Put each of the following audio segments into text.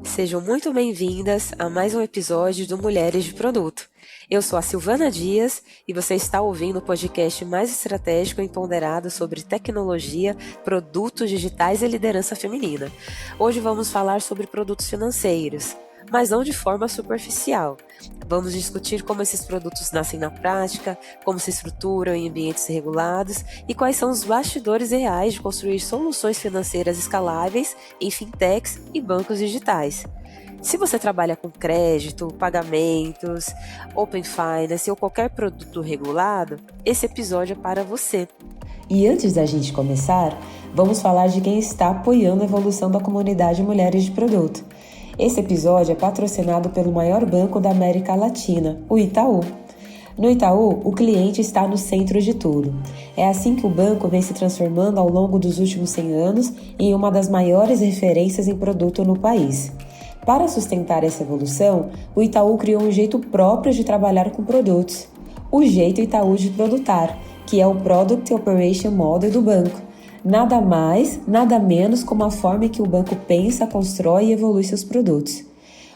Sejam muito bem-vindas a mais um episódio do Mulheres de Produto. Eu sou a Silvana Dias e você está ouvindo o podcast mais estratégico e ponderado sobre tecnologia, produtos digitais e liderança feminina. Hoje vamos falar sobre produtos financeiros, mas não de forma superficial. Vamos discutir como esses produtos nascem na prática, como se estruturam em ambientes regulados e quais são os bastidores reais de construir soluções financeiras escaláveis em fintechs e bancos digitais. Se você trabalha com crédito, pagamentos, Open Finance ou qualquer produto regulado, esse episódio é para você. E antes da gente começar, vamos falar de quem está apoiando a evolução da comunidade Mulheres de Produto. Esse episódio é patrocinado pelo maior banco da América Latina, o Itaú. No Itaú, o cliente está no centro de tudo. É assim que o banco vem se transformando ao longo dos últimos 100 anos em uma das maiores referências em produto no país. Para sustentar essa evolução, o Itaú criou um jeito próprio de trabalhar com produtos, o jeito Itaú de produtar, que é o Product Operation Model do banco. Nada mais, nada menos como a forma em que o banco pensa, constrói e evolui seus produtos.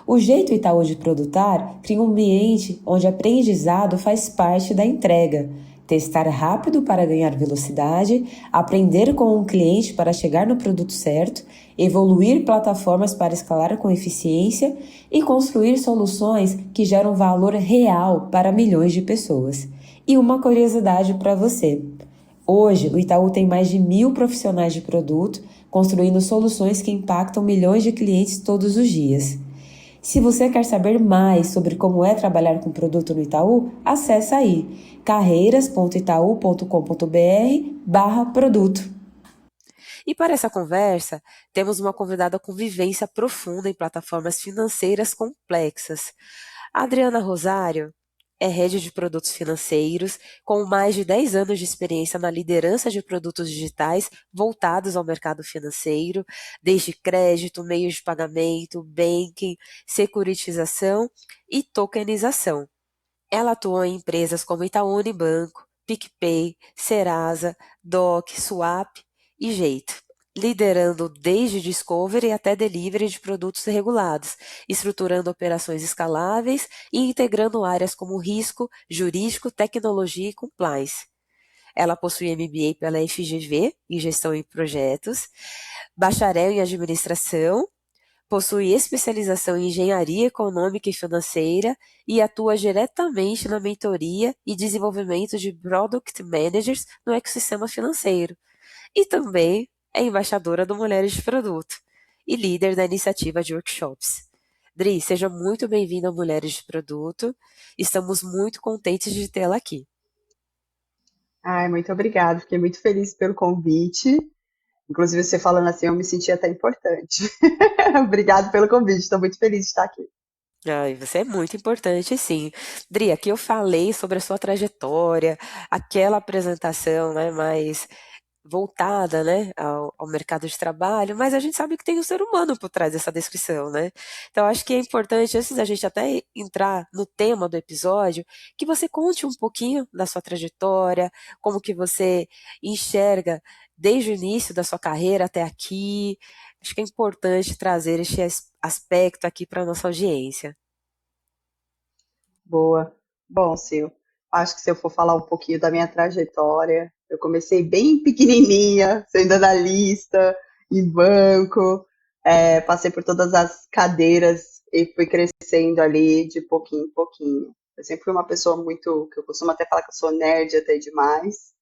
O jeito Itaú de produtar cria um ambiente onde aprendizado faz parte da entrega. Testar rápido para ganhar velocidade, aprender com o cliente para chegar no produto certo, evoluir plataformas para escalar com eficiência e construir soluções que geram valor real para milhões de pessoas. E uma curiosidade para você. Hoje, o Itaú tem mais de 1.000 profissionais de produto, construindo soluções que impactam milhões de clientes todos os dias. Se você quer saber mais sobre como é trabalhar com produto no Itaú, acesse aí carreiras.itaú.com.br/produto. E para essa conversa, temos uma convidada com vivência profunda em plataformas financeiras complexas. A Adriana Rosário é head de produtos financeiros, com mais de 10 anos de experiência na liderança de produtos digitais voltados ao mercado financeiro, desde crédito, meios de pagamento, banking, securitização e tokenização. Ela atuou em empresas como Itaú Unibanco, PicPay, Serasa, Doc, Swap e Jeito, liderando desde discovery até delivery de produtos regulados, estruturando operações escaláveis e integrando áreas como risco, jurídico, tecnologia e compliance. Ela possui MBA pela FGV, em gestão e projetos, bacharel em administração, possui especialização em engenharia econômica e financeira e atua diretamente na mentoria e desenvolvimento de product managers no ecossistema financeiro. E também é embaixadora do Mulheres de Produto e líder da iniciativa de workshops. Dri, seja muito bem-vinda ao Mulheres de Produto. Estamos muito contentes de tê-la aqui. Ai, muito obrigada. Fiquei muito feliz pelo convite. Inclusive, você falando assim, eu me senti até importante. Obrigado pelo convite. Estou muito feliz de estar aqui. Ai, você é muito importante, sim. Dri, aqui eu falei sobre a sua trajetória, aquela apresentação, né, mais voltada, né, ao mercado de trabalho, mas a gente sabe que tem o ser humano por trás dessa descrição, né? Então, acho que é importante, antes da gente até entrar no tema do episódio, que você conte um pouquinho da sua trajetória, como que você enxerga desde o início da sua carreira até aqui. Acho que é importante trazer este aspecto aqui para a nossa audiência. Boa. Bom, Sil, acho que se eu for falar um pouquinho da minha trajetória, eu comecei bem pequenininha, sendo analista em banco, passei por todas as cadeiras e fui crescendo ali de pouquinho em pouquinho. Eu sempre fui uma pessoa muito, que eu costumo até falar que eu sou nerd até demais,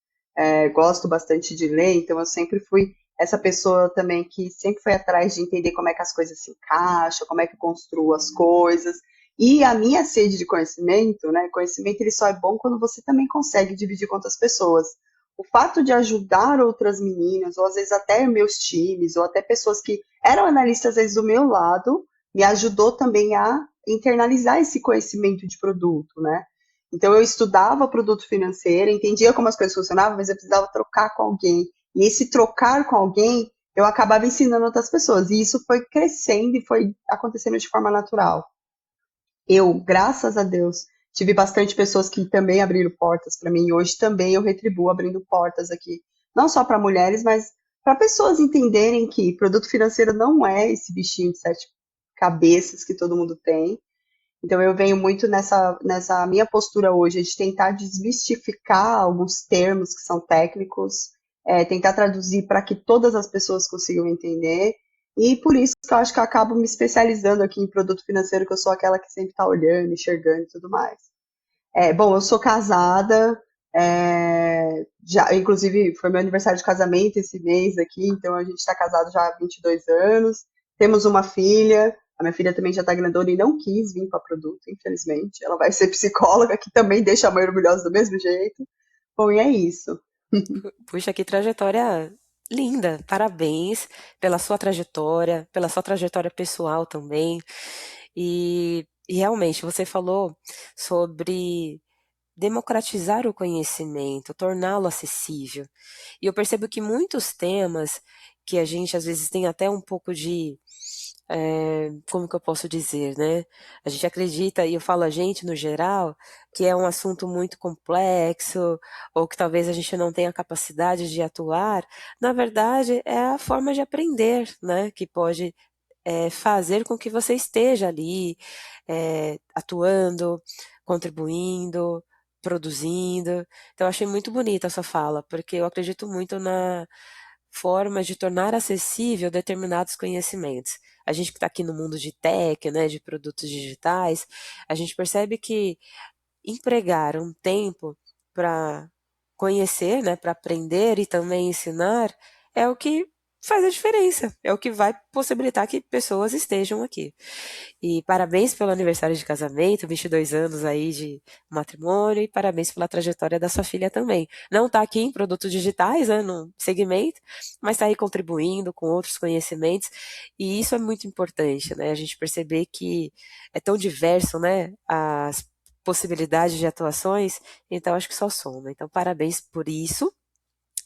gosto bastante de ler, então eu sempre fui essa pessoa também que sempre foi atrás de entender como é que as coisas se encaixam, como é que eu construo as coisas. E a minha sede de conhecimento, né? Conhecimento ele só é bom quando você também consegue dividir com outras pessoas. O fato de ajudar outras meninas, ou às vezes até meus times, ou até pessoas que eram analistas às vezes do meu lado, me ajudou também a internalizar esse conhecimento de produto, né? Então eu estudava produto financeiro, entendia como as coisas funcionavam, mas eu precisava trocar com alguém. E esse trocar com alguém, eu acabava ensinando outras pessoas. E isso foi crescendo e foi acontecendo de forma natural. Eu, graças a Deus, tive bastante pessoas que também abriram portas para mim. E hoje também eu retribuo abrindo portas aqui, não só para mulheres, mas para pessoas entenderem que produto financeiro não é esse bichinho de sete cabeças que todo mundo tem. Então eu venho muito nessa minha postura hoje de tentar desmistificar alguns termos que são técnicos, tentar traduzir para que todas as pessoas consigam entender. E por isso que eu acho que eu acabo me especializando aqui em produto financeiro, que eu sou aquela que sempre está olhando, enxergando e tudo mais. Bom, eu sou casada, já, inclusive foi meu aniversário de casamento esse mês aqui, então a gente está casado já há 22 anos, temos uma filha, a minha filha também já está grandona e não quis vir para produto, infelizmente, ela vai ser psicóloga, que também deixa a mãe orgulhosa do mesmo jeito. Bom, e é isso. Puxa, que trajetória linda! Parabéns pela sua trajetória pessoal também. E realmente, você falou sobre democratizar o conhecimento, torná-lo acessível. E eu percebo que muitos temas que a gente às vezes tem até um pouco de, como que eu posso dizer, né? A gente acredita, e eu falo a gente no geral, que é um assunto muito complexo, ou que talvez a gente não tenha capacidade de atuar. Na verdade, é a forma de aprender, né? Que pode fazer com que você esteja ali, atuando, contribuindo, produzindo. Então, eu achei muito bonita a sua fala, porque eu acredito muito na forma de tornar acessível determinados conhecimentos. A gente que está aqui no mundo de tech, né, de produtos digitais, a gente percebe que empregar um tempo para conhecer, né, para aprender e também ensinar, é o que faz a diferença, é o que vai possibilitar que pessoas estejam aqui. E parabéns pelo aniversário de casamento, 22 anos aí de matrimônio, e parabéns pela trajetória da sua filha também. Não está aqui em produtos digitais, né, no segmento, mas está aí contribuindo com outros conhecimentos, e isso é muito importante, né, a gente perceber que é tão diverso, né, as possibilidades de atuações, então acho que só soma. Então, parabéns por isso.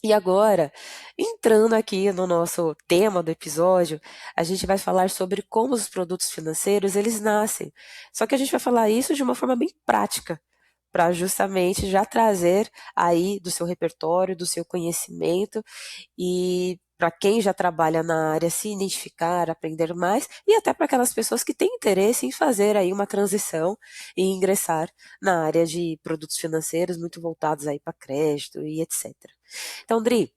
E agora, entrando aqui no nosso tema do episódio, a gente vai falar sobre como os produtos financeiros eles nascem. Só que a gente vai falar isso de uma forma bem prática, para justamente já trazer aí do seu repertório, do seu conhecimento e para quem já trabalha na área se identificar, aprender mais e até para aquelas pessoas que têm interesse em fazer aí uma transição e ingressar na área de produtos financeiros muito voltados aí para crédito e etc. Então, Dri,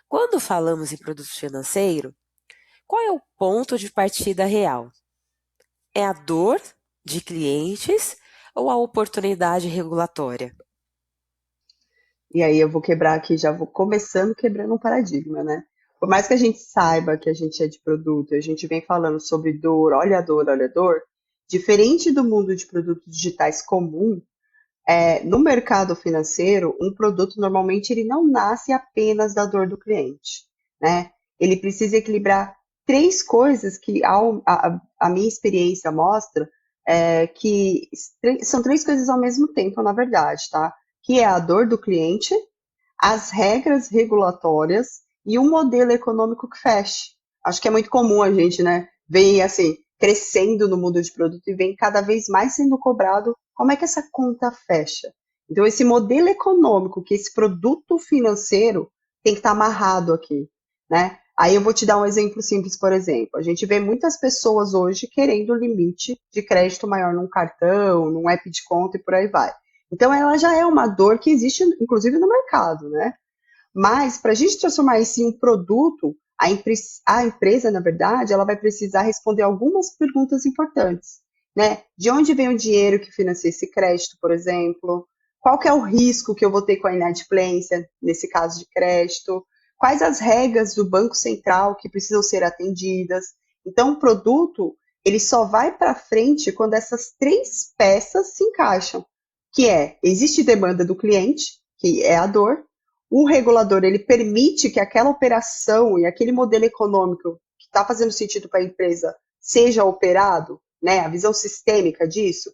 quando falamos em produto financeiro, qual é o ponto de partida real? É a dor de clientes ou a oportunidade regulatória? E aí eu vou quebrar aqui, já vou começando quebrando um paradigma, né? Por mais que a gente saiba que a gente é de produto, a gente vem falando sobre dor, olha a dor, diferente do mundo de produtos digitais comum, no mercado financeiro, um produto normalmente ele não nasce apenas da dor do cliente, né? Ele precisa equilibrar três coisas que a minha experiência mostra que são três coisas ao mesmo tempo, na verdade, tá? Que é a dor do cliente, as regras regulatórias e um modelo econômico que feche. Acho que é muito comum a gente, né, ver assim, crescendo no mundo de produto e vem cada vez mais sendo cobrado como é que essa conta fecha. Então, esse modelo econômico, que esse produto financeiro tem que estar amarrado aqui, né? Aí eu vou te dar um exemplo simples, por exemplo. A gente vê muitas pessoas hoje querendo limite de crédito maior num cartão, num app de conta e por aí vai. Então, ela já é uma dor que existe, inclusive, no mercado, né? Mas, para a gente transformar isso em um produto, a empresa, na verdade, ela vai precisar responder algumas perguntas importantes, né? De onde vem o dinheiro que financia esse crédito, por exemplo? Qual que é o risco que eu vou ter com a inadimplência, nesse caso de crédito? Quais as regras do Banco Central que precisam ser atendidas? Então, o produto, ele só vai para frente quando essas três peças se encaixam, que existe demanda do cliente, que é a dor, o regulador ele permite que aquela operação e aquele modelo econômico que está fazendo sentido para a empresa seja operado, né, a visão sistêmica disso.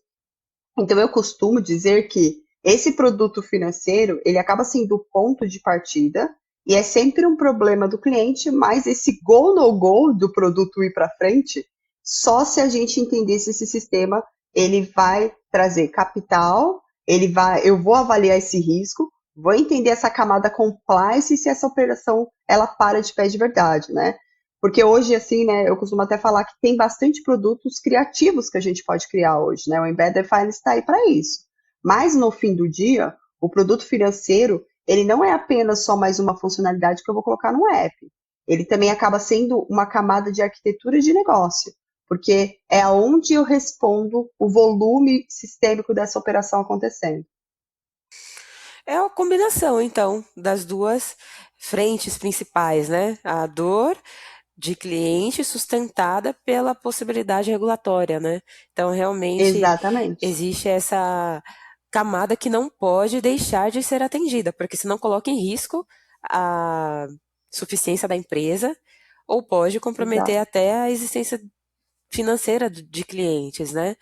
Então, eu costumo dizer que esse produto financeiro, ele acaba sendo o ponto de partida e é sempre um problema do cliente, mas esse go no go do produto ir para frente, só se a gente entender se esse sistema ele vai trazer capital, eu vou avaliar esse risco, vou entender essa camada compliance e se essa operação ela para de pé de verdade, né? Porque hoje, assim, né, eu costumo até falar que tem bastante produtos criativos que a gente pode criar hoje, né? O Embedded Finance está aí para isso. Mas, no fim do dia, o produto financeiro, ele não é apenas só mais uma funcionalidade que eu vou colocar no app. Ele também acaba sendo uma camada de arquitetura de negócio, porque é aonde eu respondo o volume sistêmico dessa operação acontecendo. É a combinação, então, das duas frentes principais, né? A dor de cliente sustentada pela possibilidade regulatória, né? Então, realmente Exatamente. existe essa camada que não pode deixar de ser atendida, porque senão coloca em risco a suficiência da empresa ou pode comprometer Exato. até a existência financeira de clientes, né?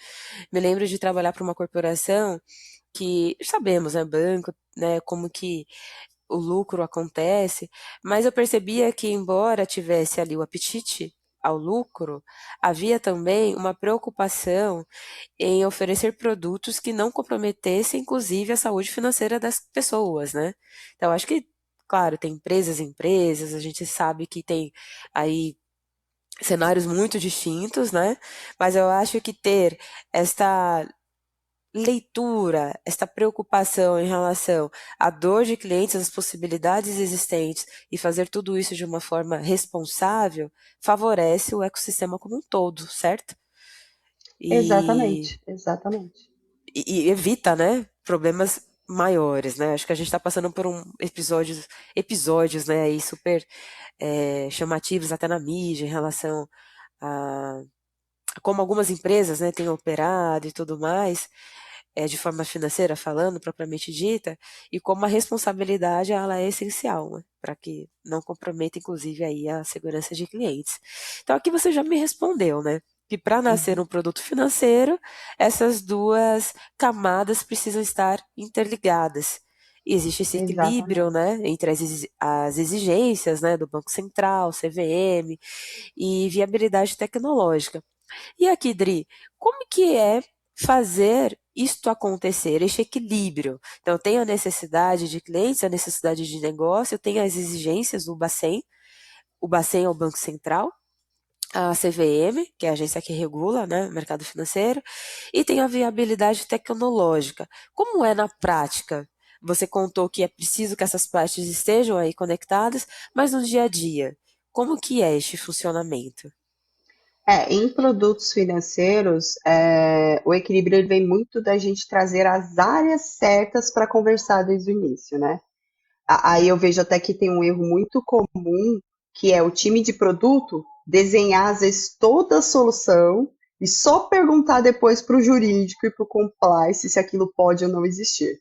Me lembro de trabalhar para uma corporação que sabemos, né, banco, né, como que o lucro acontece, mas eu percebia que, embora tivesse ali o apetite ao lucro, havia também uma preocupação em oferecer produtos que não comprometessem, inclusive, a saúde financeira das pessoas, né? Então, acho que, claro, tem empresas e empresas, a gente sabe que tem aí cenários muito distintos, né? Mas eu acho que ter esta leitura, esta preocupação em relação à dor de clientes, às possibilidades existentes e fazer tudo isso de uma forma responsável, favorece o ecossistema como um todo, certo? E, Exatamente, exatamente. e evita, né, problemas maiores, né? Acho que a gente está passando por episódios, né, aí super chamativos até na mídia em relação a como algumas empresas, né, têm operado e tudo mais, de forma financeira falando, propriamente dita, e como a responsabilidade ela é essencial, né, para que não comprometa, inclusive, aí a segurança de clientes. Então, aqui você já me respondeu, né, que para nascer Uhum. um produto financeiro, essas duas camadas precisam estar interligadas. E existe esse equilíbrio, Exatamente. né, entre as exigências, né, do Banco Central, CVM e viabilidade tecnológica. E aqui, Dri, como que é fazer isto acontecer, este equilíbrio? Então, tem a necessidade de clientes, a necessidade de negócio, tem as exigências do Bacen, o Bacen é o Banco Central, a CVM, que é a agência que regula, né, o mercado financeiro, e tem a viabilidade tecnológica. Como é na prática? Você contou que é preciso que essas partes estejam aí conectadas, mas no dia a dia, como que é este funcionamento? Em produtos financeiros, o equilíbrio ele vem muito da gente trazer as áreas certas para conversar desde o início, né? Aí eu vejo até que tem um erro muito comum, que é o time de produto desenhar, às vezes, toda a solução e só perguntar depois para o jurídico e para o compliance se aquilo pode ou não existir,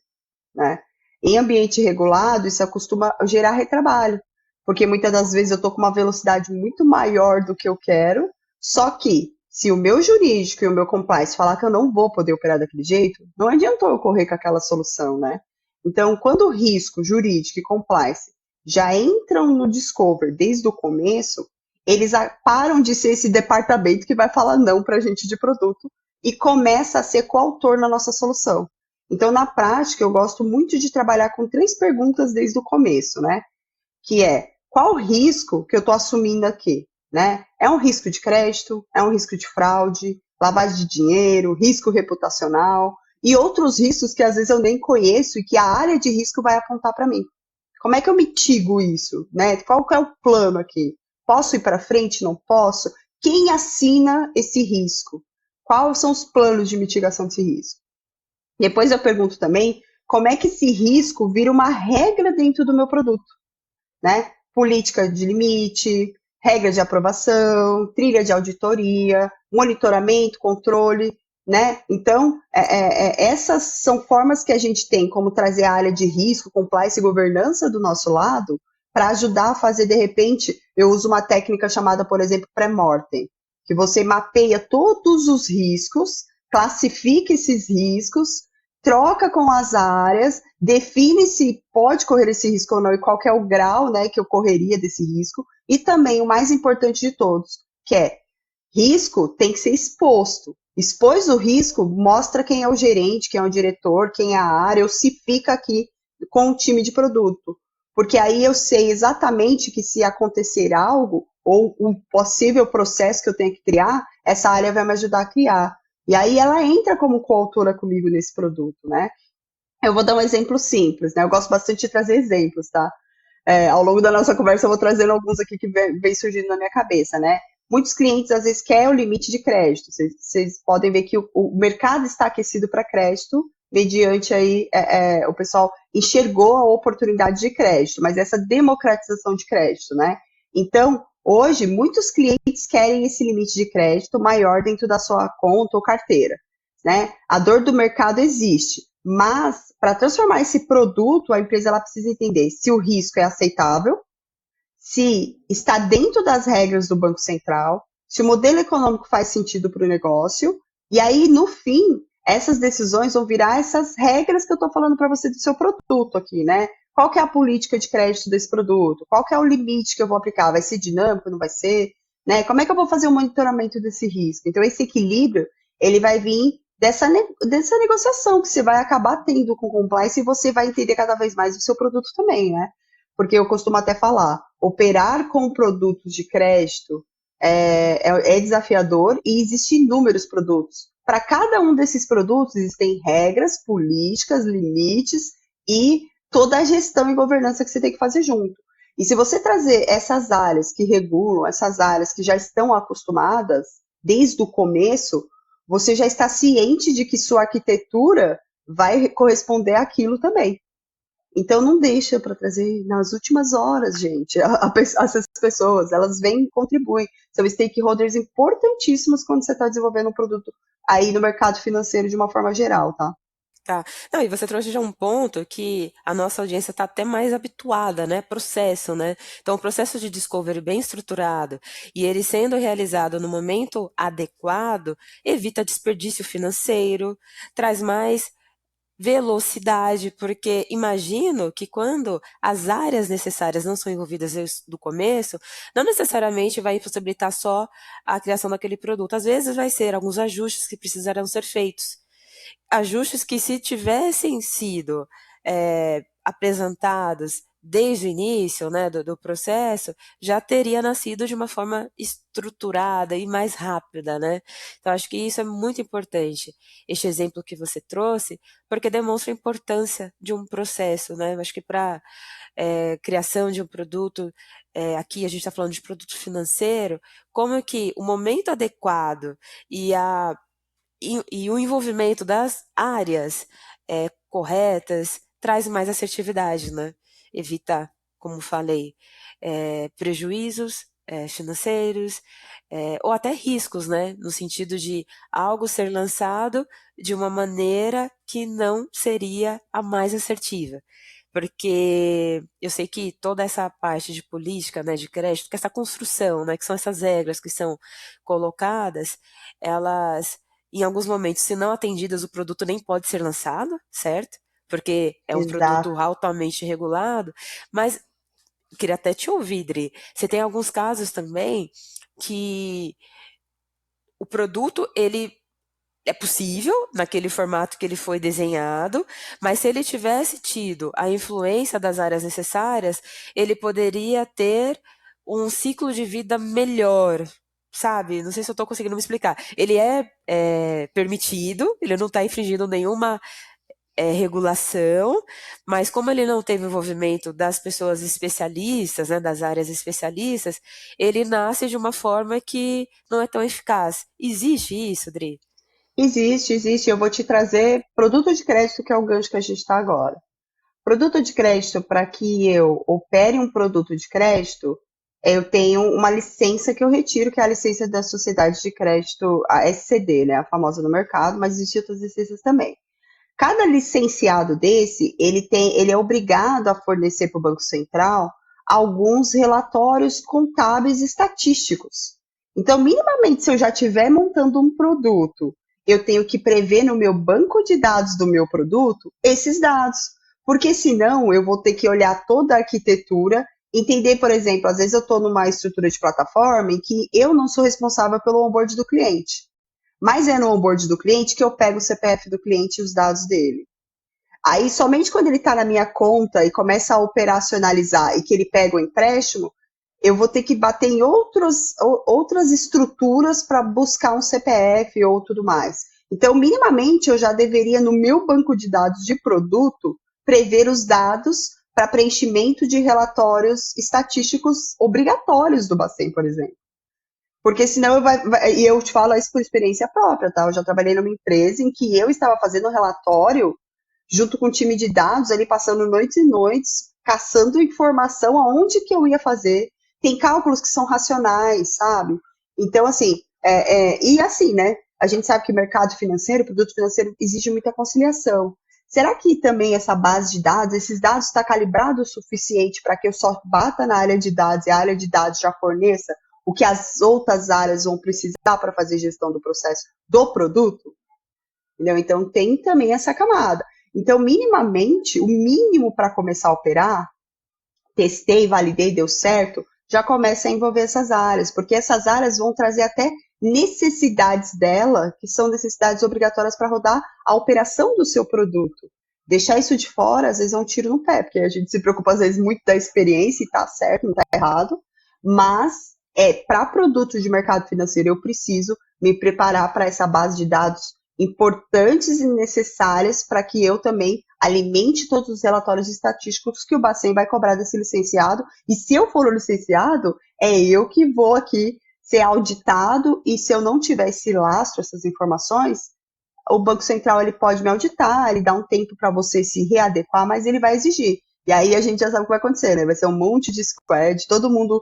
né? Em ambiente regulado, isso costuma gerar retrabalho, porque muitas das vezes eu estou com uma velocidade muito maior do que eu quero, só que se o meu jurídico e o meu compliance falar que eu não vou poder operar daquele jeito, não adiantou eu correr com aquela solução, né? Então, quando o risco jurídico e compliance já entram no discover desde o começo, eles param de ser esse departamento que vai falar não para a gente de produto e começa a ser coautor na nossa solução. Então, na prática, eu gosto muito de trabalhar com 3 perguntas desde o começo, né? Que é, qual o risco que eu estou assumindo aqui? Né? É um risco de crédito? É um risco de fraude? Lavagem de dinheiro? Risco reputacional? E outros riscos que às vezes eu nem conheço e que a área de risco vai apontar para mim. Como é que eu mitigo isso? Né? Qual que é o plano aqui? Posso ir para frente? Não posso? Quem assina esse risco? Quais são os planos de mitigação desse risco? Depois eu pergunto também como é que esse risco vira uma regra dentro do meu produto, né? Política de limite, regra de aprovação, trilha de auditoria, monitoramento, controle, né? Então, essas são formas que a gente tem como trazer a área de risco, compliance e governança do nosso lado para ajudar a fazer, de repente, eu uso uma técnica chamada, por exemplo, pré-mortem, que você mapeia todos os riscos, classifica esses riscos, troca com as áreas, define se pode correr esse risco ou não e qual que é o grau, né, que eu correria desse risco, e também o mais importante de todos, que é risco tem que ser exposto. Expôs o risco, mostra quem é o gerente, quem é o diretor, quem é a área, eu se fica aqui com o time de produto. Porque aí eu sei exatamente que se acontecer algo, ou um possível processo que eu tenho que criar, essa área vai me ajudar a criar. E aí ela entra como coautora comigo nesse produto, né? Eu vou dar um exemplo simples, né? Eu gosto bastante de trazer exemplos, tá? Ao longo da nossa conversa eu vou trazendo alguns aqui que vem surgindo na minha cabeça, né? Muitos clientes às vezes querem o limite de crédito. Vocês podem ver que o mercado está aquecido para crédito, mediante aí o pessoal enxergou a oportunidade de crédito, mas essa democratização de crédito, né? Então, hoje, muitos clientes querem esse limite de crédito maior dentro da sua conta ou carteira, né? A dor do mercado existe, mas para transformar esse produto, a empresa ela precisa entender se o risco é aceitável, se está dentro das regras do Banco Central, se o modelo econômico faz sentido para o negócio, e aí, no fim, essas decisões vão virar essas regras que eu estou falando para você do seu produto aqui, né? Qual que é a política de crédito desse produto? Qual que é o limite que eu vou aplicar? Vai ser dinâmico, não vai ser? Né? Como é que eu vou fazer o monitoramento desse risco? Então, esse equilíbrio, ele vai vir dessa negociação que você vai acabar tendo com o compliance e você vai entender cada vez mais o seu produto também, né? Porque eu costumo até falar, operar com produtos de crédito é desafiador e existem inúmeros produtos. Para cada um desses produtos existem regras, políticas, limites e toda a gestão e governança que você tem que fazer junto. E se você trazer essas áreas que regulam, essas áreas que já estão acostumadas desde o começo, você já está ciente de que sua arquitetura vai corresponder àquilo também. Então não deixa para trazer nas últimas horas, gente. Essas pessoas, elas vêm e contribuem. São stakeholders importantíssimos quando você está desenvolvendo um produto aí no mercado financeiro de uma forma geral, tá? Tá. Não, e você trouxe já um ponto que a nossa audiência está até mais habituada, né? Processo, né? Então, o processo de discovery bem estruturado e ele sendo realizado no momento adequado, evita desperdício financeiro, traz mais velocidade, porque imagino que quando as áreas necessárias não são envolvidas do começo, não necessariamente vai possibilitar só a criação daquele produto. Às vezes vai ser alguns ajustes que precisarão ser feitos. Ajustes que, se tivessem sido apresentados desde o início, né, do processo, já teria nascido de uma forma estruturada e mais rápida, né? Então, acho que isso é muito importante, este exemplo que você trouxe, porque demonstra a importância de um processo, né? Eu acho que para criação de um produto, aqui a gente está falando de produto financeiro, como é que o momento adequado e o envolvimento das áreas corretas traz mais assertividade, né? Evita, como falei, prejuízos financeiros ou até riscos, né? No sentido de algo ser lançado de uma maneira que não seria a mais assertiva. Porque eu sei que toda essa parte de política, né, de crédito, que essa construção, né, que são essas regras que são colocadas, elas em alguns momentos, se não atendidas, o produto nem pode ser lançado, certo? Porque é um produto Exato. altamente regulado. Mas queria até te ouvir, Dri. Você tem alguns casos também que o produto, ele é possível naquele formato que ele foi desenhado, mas se ele tivesse tido a influência das áreas necessárias, ele poderia ter um ciclo de vida melhor, sabe? Não sei se eu estou conseguindo me explicar. Ele é permitido, ele não está infringindo nenhuma regulação, mas como ele não teve envolvimento das pessoas especialistas, né, das áreas especialistas, ele nasce de uma forma que não é tão eficaz. Existe isso, Dri? Existe, existe. Eu vou te trazer produto de crédito, que é o gancho que a gente está agora. Produto de crédito, para que eu opere um produto de crédito, eu tenho uma licença que eu retiro, que é a licença da Sociedade de Crédito, a SCD, né, a famosa no mercado, mas existem outras licenças também. Cada licenciado desse, ele é obrigado a fornecer para o Banco Central alguns relatórios contábeis e estatísticos. Então, minimamente, se eu já estiver montando um produto, eu tenho que prever no meu banco de dados do meu produto esses dados, porque senão eu vou ter que olhar toda a arquitetura, entender, por exemplo, às vezes eu estou numa estrutura de plataforma em que eu não sou responsável pelo onboard do cliente, mas é no onboard do cliente que eu pego o CPF do cliente e os dados dele. Aí, somente quando ele está na minha conta e começa a operacionalizar e que ele pega o empréstimo, eu vou ter que bater em outras estruturas para buscar um CPF ou tudo mais. Então, minimamente, eu já deveria, no meu banco de dados de produto, prever os dados para preenchimento de relatórios estatísticos obrigatórios do Bacen, por exemplo. Porque senão e eu te falo isso por experiência própria, tá? Eu já trabalhei numa empresa em que eu estava fazendo um relatório junto com o time de dados, ali passando noites e noites, caçando informação aonde que eu ia fazer. Tem cálculos que são racionais, sabe? Então, assim, e assim, né? A gente sabe que mercado financeiro, produto financeiro, exige muita conciliação. Será que também essa base de dados, esses dados está calibrado o suficiente para que eu só bata na área de dados e a área de dados já forneça o que as outras áreas vão precisar para fazer gestão do processo do produto? Entendeu? Então, tem também essa camada. Então, minimamente, o mínimo para começar a operar, testei, validei, deu certo, já começa a envolver essas áreas, porque essas áreas vão trazer até necessidades dela, que são necessidades obrigatórias para rodar a operação do seu produto. Deixar isso de fora, às vezes, é um tiro no pé, porque a gente se preocupa, às vezes, muito da experiência, e tá certo, não tá errado, mas para produtos de mercado financeiro, eu preciso me preparar para essa base de dados importantes e necessárias para que eu também alimente todos os relatórios estatísticos que o Bacen vai cobrar desse licenciado, e se eu for o licenciado, é eu que vou aqui ser auditado, e se eu não tiver esse lastro, essas informações, o Banco Central ele pode me auditar, ele dá um tempo para você se readequar, mas ele vai exigir. E aí a gente já sabe o que vai acontecer, né? Vai ser um monte de squad, todo mundo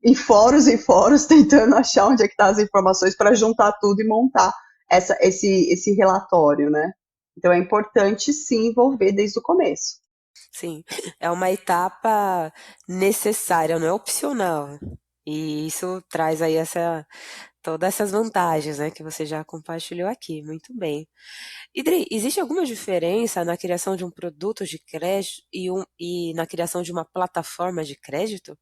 em fóruns tentando achar onde é que estão as informações para juntar tudo e montar esse relatório, né? Então é importante sim envolver desde o começo. Sim, é uma etapa necessária, não é opcional. E isso traz aí todas essas vantagens, né, que você já compartilhou aqui. Muito bem. Idri, existe alguma diferença na criação de um produto de crédito e na criação de uma plataforma de crédito?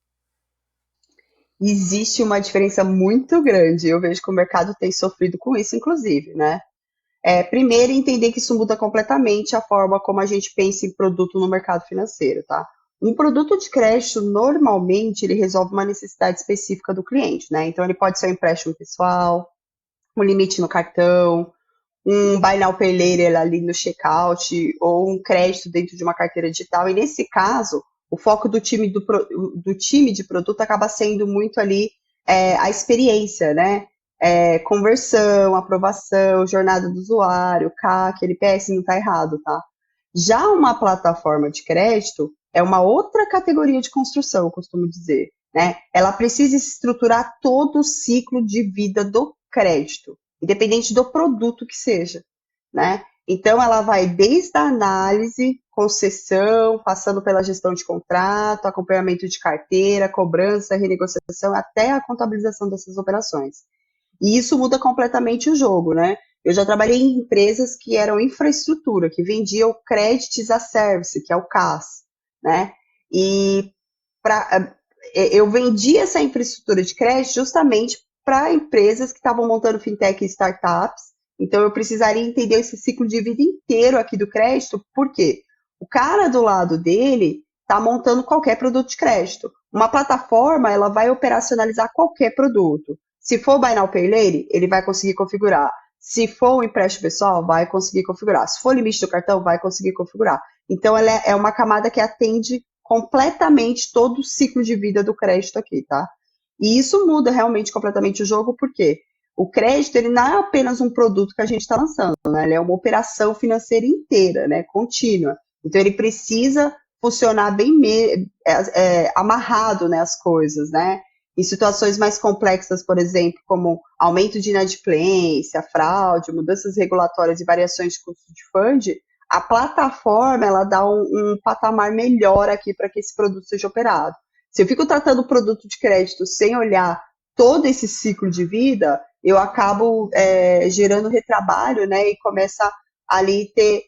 Existe uma diferença muito grande. Eu vejo que o mercado tem sofrido com isso, inclusive, né? Primeiro, entender que isso muda completamente a forma como a gente pensa em produto no mercado financeiro, tá? Um produto de crédito, normalmente, ele resolve uma necessidade específica do cliente, né? Então, ele pode ser um empréstimo pessoal, um limite no cartão, um buy now pay later ali no checkout, ou um crédito dentro de uma carteira digital. E nesse caso, o foco do time de produto acaba sendo muito ali a experiência, né? Conversão, aprovação, jornada do usuário, CAC, NPS, não está errado, tá? Já uma plataforma de crédito é uma outra categoria de construção, eu costumo dizer, né? Ela precisa estruturar todo o ciclo de vida do crédito, independente do produto que seja, né? Então, ela vai desde a análise, concessão, passando pela gestão de contrato, acompanhamento de carteira, cobrança, renegociação, até a contabilização dessas operações. E isso muda completamente o jogo, né? Eu já trabalhei em empresas que eram infraestrutura, que vendiam o Credit as a Service, que é o CaaS, né? E eu vendi essa infraestrutura de crédito justamente para empresas que estavam montando fintech e startups. Então, eu precisaria entender esse ciclo de vida inteiro aqui do crédito, por quê? O cara do lado dele está montando qualquer produto de crédito. Uma plataforma, ela vai operacionalizar qualquer produto. Se for Buy Now Pay Later, ele vai conseguir configurar. Se for um empréstimo pessoal, vai conseguir configurar. Se for limite do cartão, vai conseguir configurar. Então, ela é uma camada que atende completamente todo o ciclo de vida do crédito aqui, tá? E isso muda realmente completamente o jogo, porque o crédito, ele não é apenas um produto que a gente está lançando, né? Ele é uma operação financeira inteira, né? Contínua. Então, ele precisa funcionar bem amarrado, né, as coisas, né? Em situações mais complexas, por exemplo, como aumento de inadimplência, fraude, mudanças regulatórias e variações de custo de fundo, a plataforma ela dá um patamar melhor aqui para que esse produto seja operado. Se eu fico tratando o produto de crédito sem olhar todo esse ciclo de vida, eu acabo gerando retrabalho, né, e começa ali ter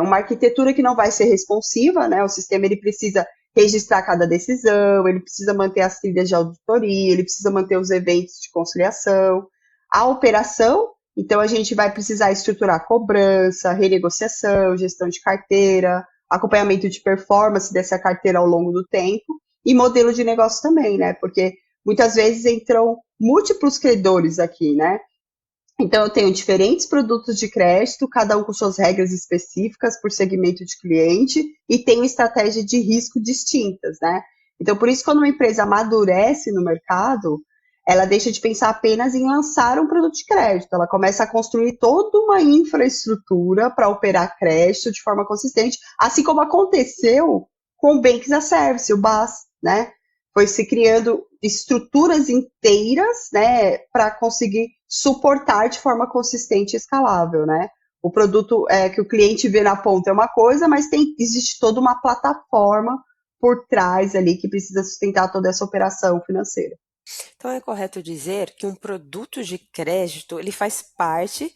uma arquitetura que não vai ser responsiva, né, o sistema ele precisa registrar cada decisão, ele precisa manter as trilhas de auditoria, ele precisa manter os eventos de conciliação. A operação, então a gente vai precisar estruturar cobrança, renegociação, gestão de carteira, acompanhamento de performance dessa carteira ao longo do tempo, e modelo de negócio também, né? Porque muitas vezes entram múltiplos credores aqui, né? Então, eu tenho diferentes produtos de crédito, cada um com suas regras específicas por segmento de cliente, e tenho estratégia de risco distintas, né? Então, por isso, quando uma empresa amadurece no mercado, ela deixa de pensar apenas em lançar um produto de crédito, ela começa a construir toda uma infraestrutura para operar crédito de forma consistente, assim como aconteceu com o Banks as a Service, o BaaS, né? Foi se criando estruturas inteiras, né, para conseguir suportar de forma consistente e escalável, né? O produto que o cliente vê na ponta é uma coisa, mas existe toda uma plataforma por trás ali que precisa sustentar toda essa operação financeira. Então é correto dizer que um produto de crédito, ele faz parte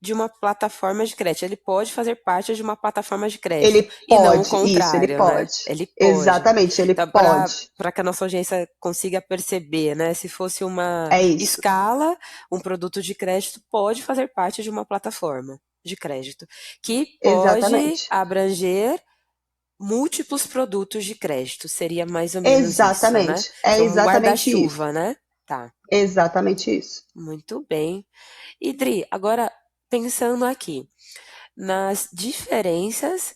de uma plataforma de crédito. Ele pode fazer parte de uma plataforma de crédito Ele e não o pode, isso, ele contrário, né? pode. Ele pode. Exatamente, ele Então, pode. para que a nossa audiência consiga perceber, né? Se fosse uma É isso. escala, um produto de crédito pode fazer parte de uma plataforma de crédito, que pode Exatamente. abranger múltiplos produtos de crédito. Seria mais ou menos isso, né? Exatamente. É Um exatamente isso. guarda-chuva, né? Tá. Exatamente isso. Muito bem. Idri, agora pensando aqui nas diferenças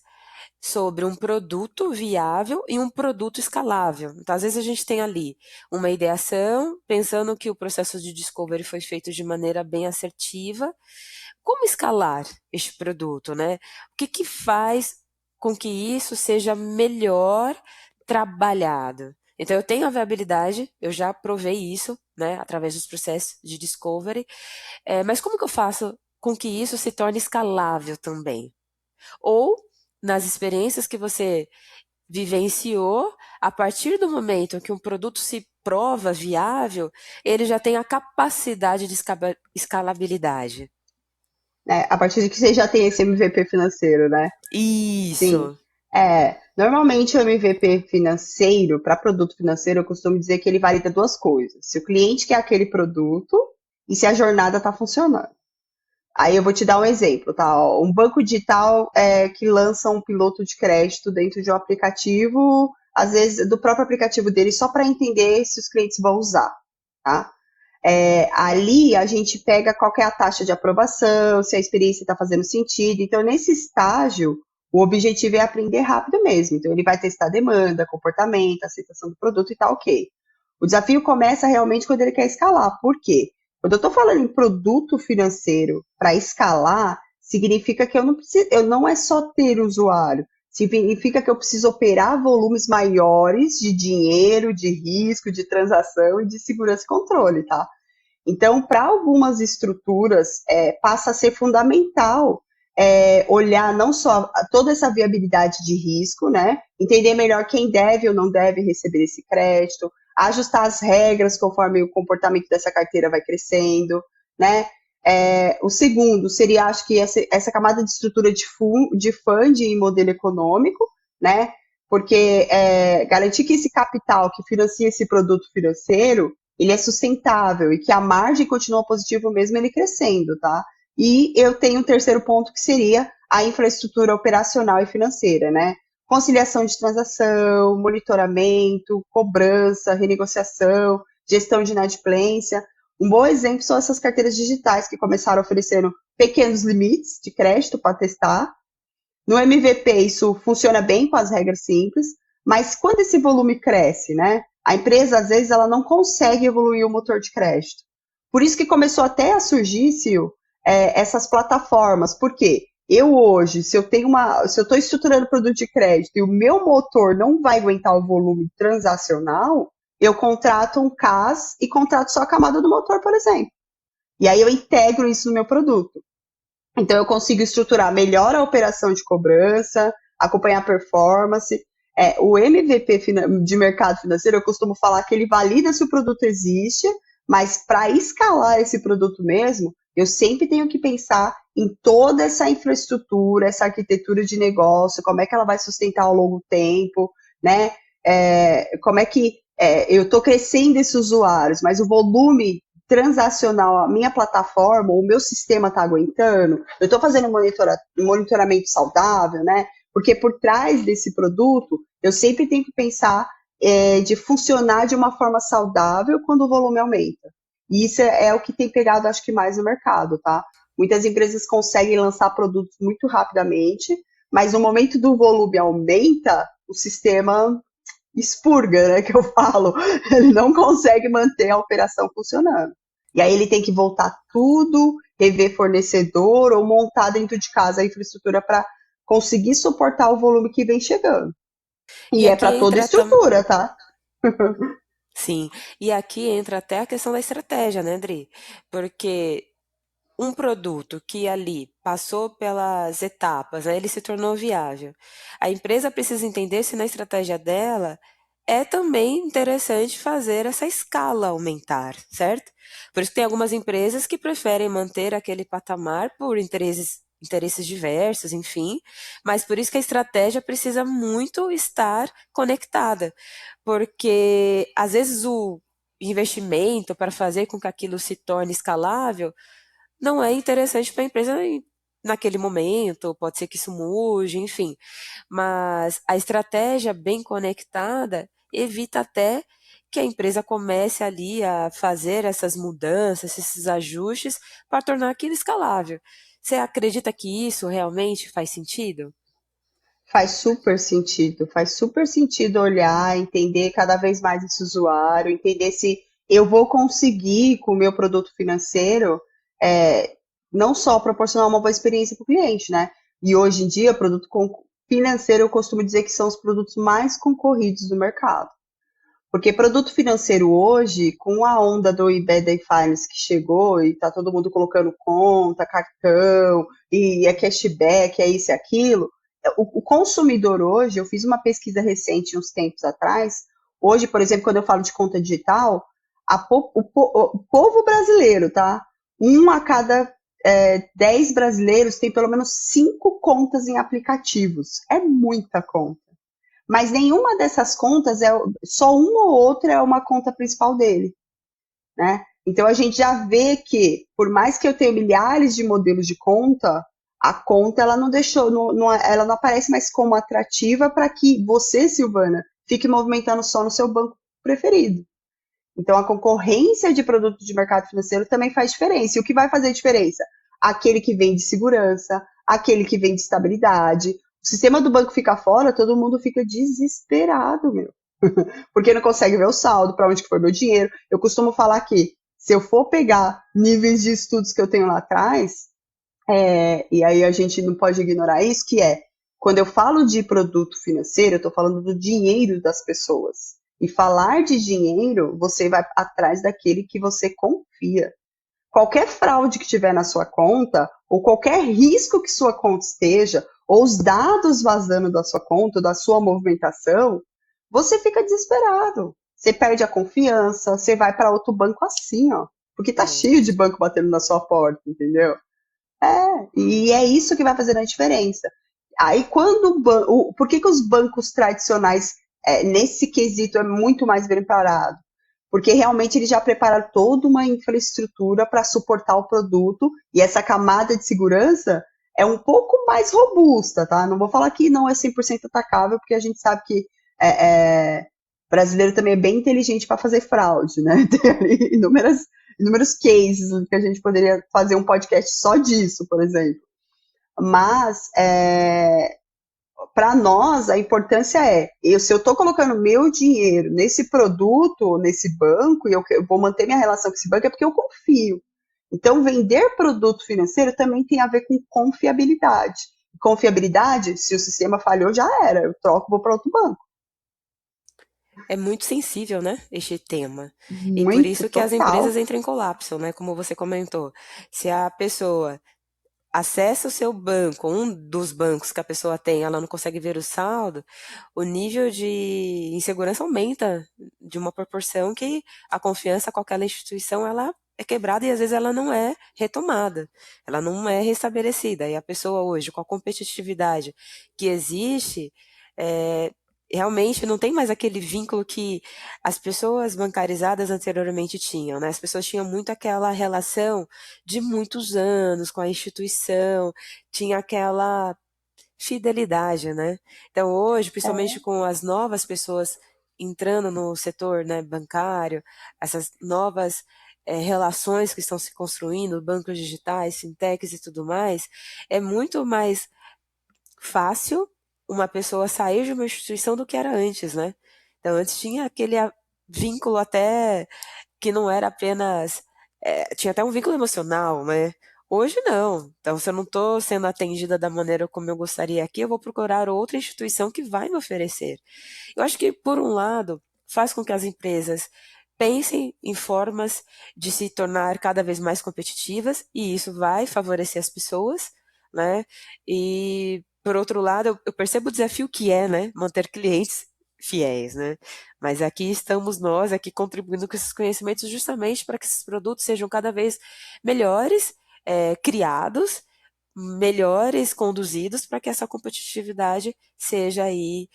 sobre um produto viável e um produto escalável. Então, às vezes a gente tem ali uma ideação, pensando que o processo de discovery foi feito de maneira bem assertiva. Como escalar este produto, né? O que que faz com que isso seja melhor trabalhado? Então, eu tenho a viabilidade, eu já provei isso, né, através dos processos de discovery, mas como que eu faço com que isso se torne escalável também? Ou, nas experiências que você vivenciou, a partir do momento que um produto se prova viável, ele já tem a capacidade de escalabilidade. A partir de que você já tem esse MVP financeiro, né? Sim. Isso. Normalmente o MVP financeiro, para produto financeiro, eu costumo dizer que ele valida duas coisas. Se o cliente quer aquele produto e se a jornada está funcionando. Aí eu vou te dar um exemplo, tá? Um banco digital que lança um piloto de crédito dentro de um aplicativo, às vezes do próprio aplicativo dele, só para entender se os clientes vão usar, tá? Ali a gente pega qual que é a taxa de aprovação, se a experiência está fazendo sentido. Então, nesse estágio, o objetivo é aprender rápido mesmo. Então, ele vai testar demanda, comportamento, aceitação do produto e tá ok. O desafio começa realmente quando ele quer escalar. Por quê? Quando eu estou falando em produto financeiro para escalar, significa que eu não é só ter usuário, significa que eu preciso operar volumes maiores de dinheiro, de risco, de transação e de segurança e controle, tá? Então, para algumas estruturas, passa a ser fundamental olhar não só toda essa viabilidade de risco, né? Entender melhor quem deve ou não deve receber esse crédito, ajustar as regras conforme o comportamento dessa carteira vai crescendo, né? O segundo seria, acho que essa camada de estrutura de funding e modelo econômico, né? Porque garantir que esse capital que financia esse produto financeiro ele é sustentável e que a margem continua positiva mesmo ele crescendo, tá? E eu tenho um terceiro ponto que seria a infraestrutura operacional e financeira, né? Conciliação de transação, monitoramento, cobrança, renegociação, gestão de inadimplência. Um bom exemplo são essas carteiras digitais que começaram oferecendo pequenos limites de crédito para testar. No MVP isso funciona bem com as regras simples, mas quando esse volume cresce, né? A empresa, às vezes, ela não consegue evoluir o motor de crédito. Por isso que começou até a surgir, Sil, essas plataformas. Por quê? Eu hoje, se eu estou estruturando produto de crédito e o meu motor não vai aguentar o volume transacional, eu contrato um CAS e contrato só a camada do motor, por exemplo. E aí eu integro isso no meu produto. Então eu consigo estruturar melhor a operação de cobrança, acompanhar a performance. O MVP de mercado financeiro, eu costumo falar que ele valida se o produto existe, mas para escalar esse produto mesmo, eu sempre tenho que pensar em toda essa infraestrutura, essa arquitetura de negócio, como é que ela vai sustentar ao longo tempo, né? Como é que eu estou crescendo esses usuários, mas o volume transacional, a minha plataforma, o meu sistema está aguentando, eu estou fazendo um monitoramento saudável, né? Porque por trás desse produto, eu sempre tenho que pensar de funcionar de uma forma saudável quando o volume aumenta. E isso é o que tem pegado, acho que mais no mercado, tá? Muitas empresas conseguem lançar produtos muito rapidamente, mas no momento do volume aumenta, o sistema expurga, né, que eu falo. Ele não consegue manter a operação funcionando. E aí ele tem que voltar tudo, rever fornecedor ou montar dentro de casa a infraestrutura para conseguir suportar o volume que vem chegando. E E é aqui para toda entra tam... estrutura, tá? Sim, e aqui entra até a questão da estratégia, né, Dri? Porque um produto que ali passou pelas etapas, né, ele se tornou viável. A empresa precisa entender se na estratégia dela é também interessante fazer essa escala aumentar, certo? Por isso que tem algumas empresas que preferem manter aquele patamar por interesses diversos, enfim, mas por isso que a estratégia precisa muito estar conectada, porque às vezes o investimento para fazer com que aquilo se torne escalável não é interessante para a empresa naquele momento, pode ser que isso mude, enfim. Mas a estratégia bem conectada evita até que a empresa comece ali a fazer essas mudanças, esses ajustes para tornar aquilo escalável. Você acredita que isso realmente faz sentido? Faz super sentido olhar, entender cada vez mais esse usuário, entender se eu vou conseguir com o meu produto financeiro é, não só proporcionar uma boa experiência para o cliente, né? E hoje em dia, financeiro eu costumo dizer que são os produtos mais concorridos do mercado. Porque produto financeiro hoje, com a onda do Embedded Finance que chegou e tá todo mundo colocando conta, cartão, e é cashback, é isso e aquilo, o consumidor hoje, eu fiz uma pesquisa recente uns tempos atrás, hoje, por exemplo, quando eu falo de conta digital, o povo brasileiro, tá? Um a cada 10 brasileiros tem pelo menos 5 contas em aplicativos. É muita conta. Mas nenhuma dessas contas só uma ou outra é uma conta principal dele, né? Então a gente já vê que, por mais que eu tenha milhares de modelos de conta, a conta ela não deixou, ela não aparece mais como atrativa para que você, Silvana, fique movimentando só no seu banco preferido. Então a concorrência de produtos de mercado financeiro também faz diferença. E o que vai fazer diferença? Aquele que vem de segurança, aquele que vem de estabilidade. O sistema do banco fica fora, todo mundo fica desesperado, meu. Porque não consegue ver o saldo, para onde que foi meu dinheiro. Eu costumo falar que se eu for pegar níveis de estudos que eu tenho lá atrás, e aí a gente não pode ignorar isso, que é, quando eu falo de produto financeiro, eu estou falando do dinheiro das pessoas. E falar de dinheiro, você vai atrás daquele que você confia. Qualquer fraude que tiver na sua conta, ou qualquer risco que sua conta esteja, ou os dados vazando da sua conta, da sua movimentação, você fica desesperado. Você perde a confiança, você vai para outro banco assim, ó. Porque tá É. cheio de banco batendo na sua porta, entendeu? E é isso que vai fazer a diferença. Aí quando por que os bancos tradicionais nesse quesito é muito mais bem preparado? Porque realmente eles já prepararam toda uma infraestrutura para suportar o produto e essa camada de segurança é um pouco mais robusta, tá? Não vou falar que não é 100% atacável, porque a gente sabe que é, é, brasileiro também é bem inteligente para fazer fraude, né? Tem ali inúmeros cases que a gente poderia fazer um podcast só disso, por exemplo. Mas, para nós, a importância se eu estou colocando meu dinheiro nesse produto, nesse banco, e eu vou manter minha relação com esse banco, é porque eu confio. Então, vender produto financeiro também tem a ver com confiabilidade. Confiabilidade, se o sistema falhou, já era. Eu troco, vou para outro banco. É muito sensível, né, este tema. E por Muito, isso que as total. empresas entram em colapso, né, como você comentou. Se a pessoa acessa o seu banco, um dos bancos que a pessoa tem, ela não consegue ver o saldo, o nível de insegurança aumenta de uma proporção que a confiança com aquela instituição ela é quebrada e às vezes ela não é retomada, ela não é restabelecida. E a pessoa hoje, com a competitividade que existe, é, realmente não tem mais aquele vínculo que as pessoas bancarizadas anteriormente tinham, né? As pessoas tinham muito aquela relação de muitos anos com a instituição, tinha aquela fidelidade, né? Então hoje, principalmente com as novas pessoas entrando no setor, né, bancário, essas novas relações que estão se construindo, bancos digitais, fintechs e tudo mais, é muito mais fácil uma pessoa sair de uma instituição do que era antes, né? Então, antes tinha aquele vínculo até que não era apenas. Tinha até um vínculo emocional, né? Hoje não. Então, se eu não estou sendo atendida da maneira como eu gostaria aqui, eu vou procurar outra instituição que vai me oferecer. Eu acho que, por um lado, faz com que as empresas pensem em formas de se tornar cada vez mais competitivas, e isso vai favorecer as pessoas, né? E, por outro lado, eu percebo o desafio que é, né? Manter clientes fiéis, né? Mas aqui estamos nós, aqui contribuindo com esses conhecimentos justamente para que esses produtos sejam cada vez melhores, criados, melhores conduzidos para que essa competitividade seja aí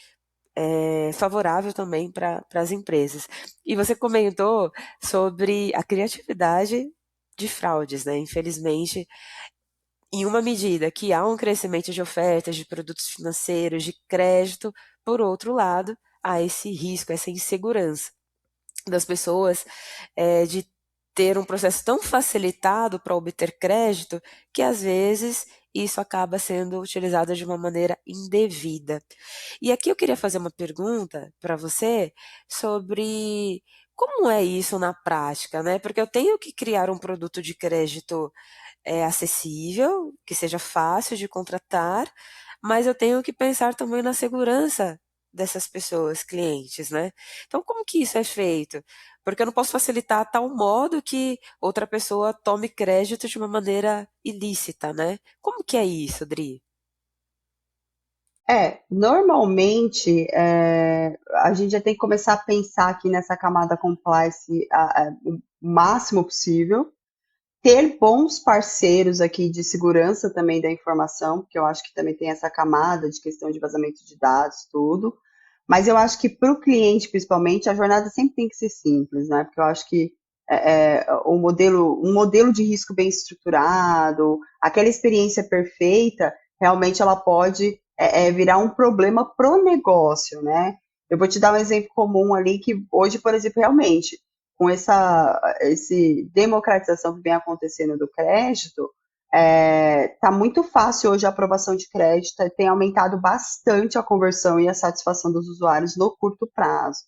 favorável também para as empresas. E você comentou sobre a criatividade de fraudes, né? Infelizmente, em uma medida que há um crescimento de ofertas de produtos financeiros, de crédito, por outro lado, há esse risco, essa insegurança das pessoas de ter um processo tão facilitado para obter crédito que às vezes isso acaba sendo utilizado de uma maneira indevida. E aqui eu queria fazer uma pergunta para você sobre como é isso na prática, né? Porque eu tenho que criar um produto de crédito acessível, que seja fácil de contratar, mas eu tenho que pensar também na segurança dessas pessoas, clientes, né? Então, como que isso é feito? Porque eu não posso facilitar a tal modo que outra pessoa tome crédito de uma maneira ilícita, né? Como que é isso, Dri? Normalmente a gente já tem que começar a pensar aqui nessa camada compliance o máximo possível, ter bons parceiros aqui de segurança também da informação, porque eu acho que também tem essa camada de questão de vazamento de dados, tudo. Mas eu acho que para o cliente, principalmente, a jornada sempre tem que ser simples, né? Porque eu acho que um modelo de risco bem estruturado, aquela experiência perfeita, realmente ela pode virar um problema pro negócio, né? Eu vou te dar um exemplo comum ali que hoje, por exemplo, realmente com essa democratização que vem acontecendo do crédito, tá muito fácil hoje a aprovação de crédito, tem aumentado bastante a conversão e a satisfação dos usuários no curto prazo.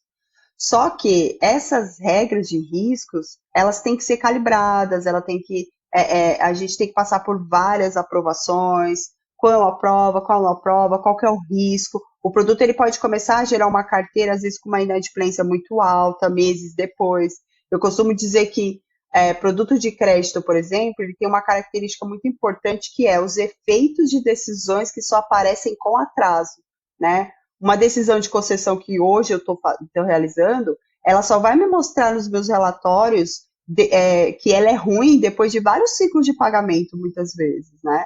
Só que essas regras de riscos, elas têm que ser calibradas, a gente tem que passar por várias aprovações, qual aprova, qual não aprova, qual que é o risco. O produto ele pode começar a gerar uma carteira, às vezes com uma inadimplência muito alta, meses depois. Eu costumo dizer que produto de crédito, por exemplo, ele tem uma característica muito importante que é os efeitos de decisões que só aparecem com atraso, né? Uma decisão de concessão que hoje eu estou realizando, ela só vai me mostrar nos meus relatórios que ela é ruim depois de vários ciclos de pagamento, muitas vezes, né?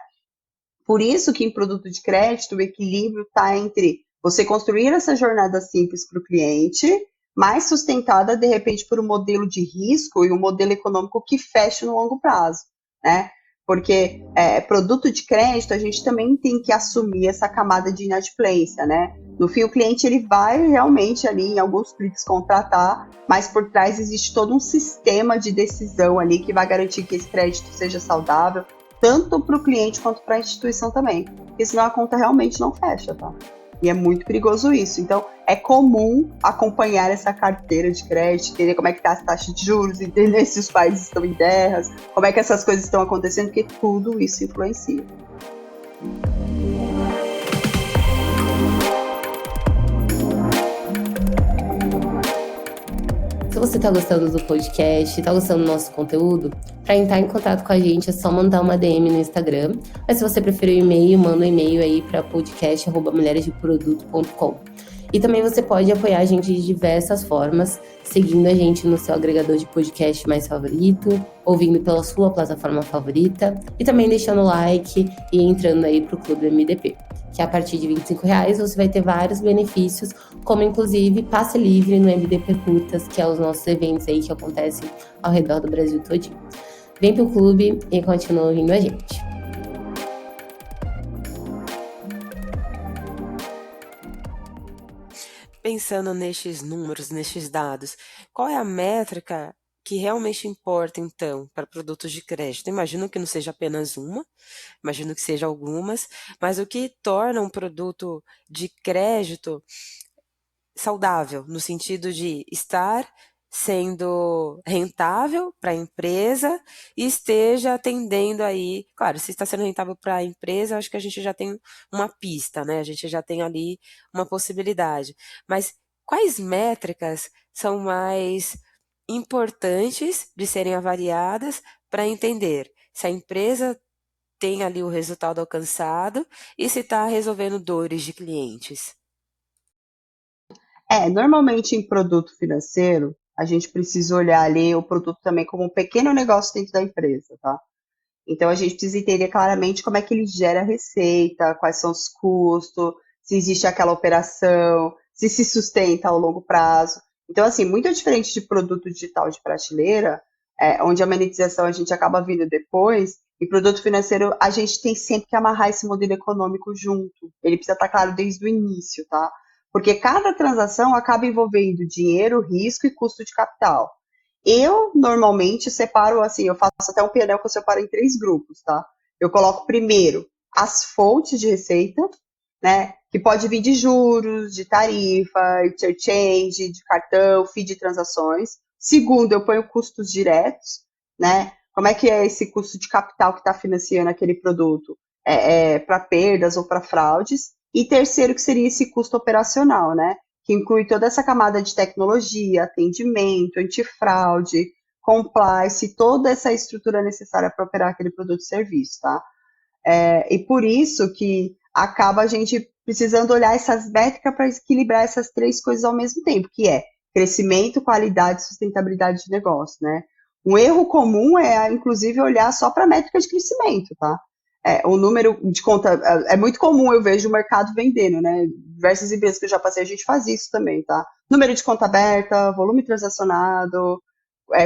Por isso que em produto de crédito o equilíbrio está entre você construir essa jornada simples para o cliente, mais sustentada, de repente, por um modelo de risco e um modelo econômico que feche no longo prazo, né? Porque produto de crédito, a gente também tem que assumir essa camada de inadimplência, né? No fim, o cliente ele vai realmente ali em alguns cliques contratar, mas por trás existe todo um sistema de decisão ali que vai garantir que esse crédito seja saudável, tanto para o cliente quanto para a instituição também, porque senão a conta realmente não fecha, tá? E é muito perigoso isso. Então, é comum acompanhar essa carteira de crédito, entender como é que está as taxas de juros, entender se os países estão em guerras, como é que essas coisas estão acontecendo, porque tudo isso influencia. Se você está gostando do podcast, está gostando do nosso conteúdo, para entrar em contato com a gente é só mandar uma DM no Instagram. Mas se você preferir o e-mail, manda um e-mail aí para podcast@mulheresdeproduto.com. E também você pode apoiar a gente de diversas formas, seguindo a gente no seu agregador de podcast mais favorito, ouvindo pela sua plataforma favorita e também deixando like e entrando aí para o Clube MDP, que a partir de R$25 você vai ter vários benefícios, como inclusive passe livre no MDP Curtas, que é os nossos eventos aí que acontecem ao redor do Brasil todinho. Vem pro clube e continua ouvindo a gente. pensando nestes números, nestes dados, qual é a métrica que realmente importa, então, para produtos de crédito? Imagino que não seja apenas uma, imagino que seja algumas, mas o que torna um produto de crédito saudável, no sentido de estar sendo rentável para a empresa e esteja atendendo aí, claro, se está sendo rentável para a empresa, acho que a gente já tem uma pista, né? A gente já tem ali uma possibilidade. Mas quais métricas são mais importantes de serem avaliadas para entender se a empresa tem ali o resultado alcançado e se está resolvendo dores de clientes? Normalmente em produto financeiro, a gente precisa olhar ali o produto também como um pequeno negócio dentro da empresa, tá? Então a gente precisa entender claramente como é que ele gera receita, quais são os custos, se existe aquela operação, se sustenta ao longo prazo. Então, assim, muito diferente de produto digital de prateleira, onde a monetização a gente acaba vindo depois, e produto financeiro a gente tem sempre que amarrar esse modelo econômico junto. Ele precisa estar claro desde o início, tá? Porque cada transação acaba envolvendo dinheiro, risco e custo de capital. Eu normalmente separo assim, eu faço até um painel que eu separo em três grupos, tá? Eu coloco primeiro as fontes de receita, né? Que pode vir de juros, de tarifa, interchange, de cartão, fee de transações. Segundo, eu ponho custos diretos, né? Como é que é esse custo de capital que está financiando aquele produto? Para perdas ou para fraudes. E terceiro, que seria esse custo operacional, né? Que inclui toda essa camada de tecnologia, atendimento, antifraude, compliance, toda essa estrutura necessária para operar aquele produto e serviço, tá? E por isso que acaba a gente precisando olhar essas métricas para equilibrar essas três coisas ao mesmo tempo, que é crescimento, qualidade e sustentabilidade de negócio, né? Um erro comum é, inclusive, olhar só para a métrica de crescimento, tá? O número de conta, é muito comum, eu vejo o mercado vendendo, né? Diversas empresas que eu já passei, a gente faz isso também, tá? Número de conta aberta, volume transacionado,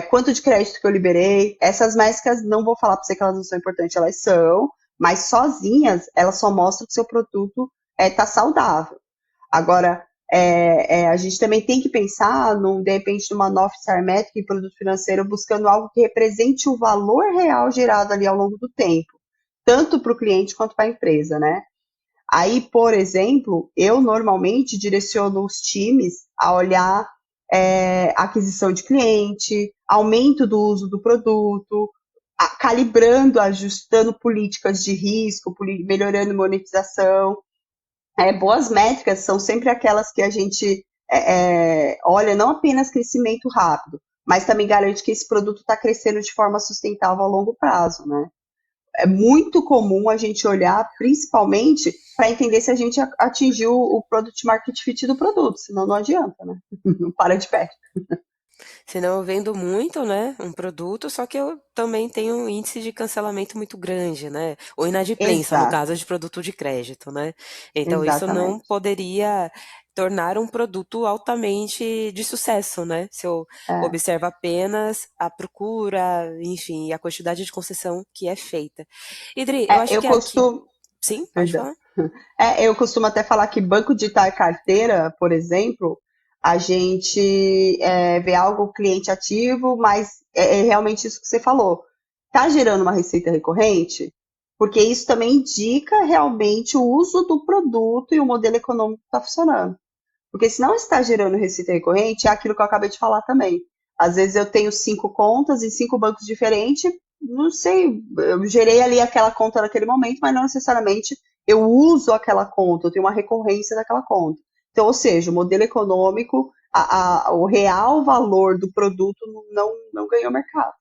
quanto de crédito que eu liberei. Essas métricas, não vou falar para você que elas não são importantes, elas são, mas sozinhas, elas só mostram que seu produto está saudável. Agora, a gente também tem que pensar, de repente, numa North Star Metric em produto financeiro, buscando algo que represente o valor real gerado ali ao longo do tempo, tanto para o cliente quanto para a empresa, né? Aí, por exemplo, eu normalmente direciono os times a olhar aquisição de cliente, aumento do uso do produto, calibrando, ajustando políticas de risco, melhorando monetização. Boas métricas são sempre aquelas que a gente olha não apenas crescimento rápido, mas também garante que esse produto está crescendo de forma sustentável a longo prazo, né? É muito comum a gente olhar, principalmente, para entender se a gente atingiu o product market fit do produto, senão não adianta, né? Não para de pé. Senão eu vendo muito, né, um produto, só que eu também tenho um índice de cancelamento muito grande, né? Ou inadimplência, no Exato, caso de produto de crédito, né? Então isso não exatamente. poderia tornar um produto altamente de sucesso, né? Se eu É, observo apenas a procura, enfim, e a quantidade de concessão que é feita. Idri, eu acho eu que aqui. costumo, Sim, pode perdão. falar? Eu costumo até falar que banco digital e carteira, por exemplo, a gente vê algo cliente ativo, mas é realmente isso que você falou. Está gerando uma receita recorrente? Porque isso também indica realmente o uso do produto e o modelo econômico está funcionando. Porque se não está gerando receita recorrente, é aquilo que eu acabei de falar também. Às vezes eu tenho 5 contas em 5 bancos diferentes, não sei, eu gerei ali aquela conta naquele momento, mas não necessariamente eu uso aquela conta, eu tenho uma recorrência daquela conta. Então, ou seja, o modelo econômico, o real valor do produto não ganhou mercado.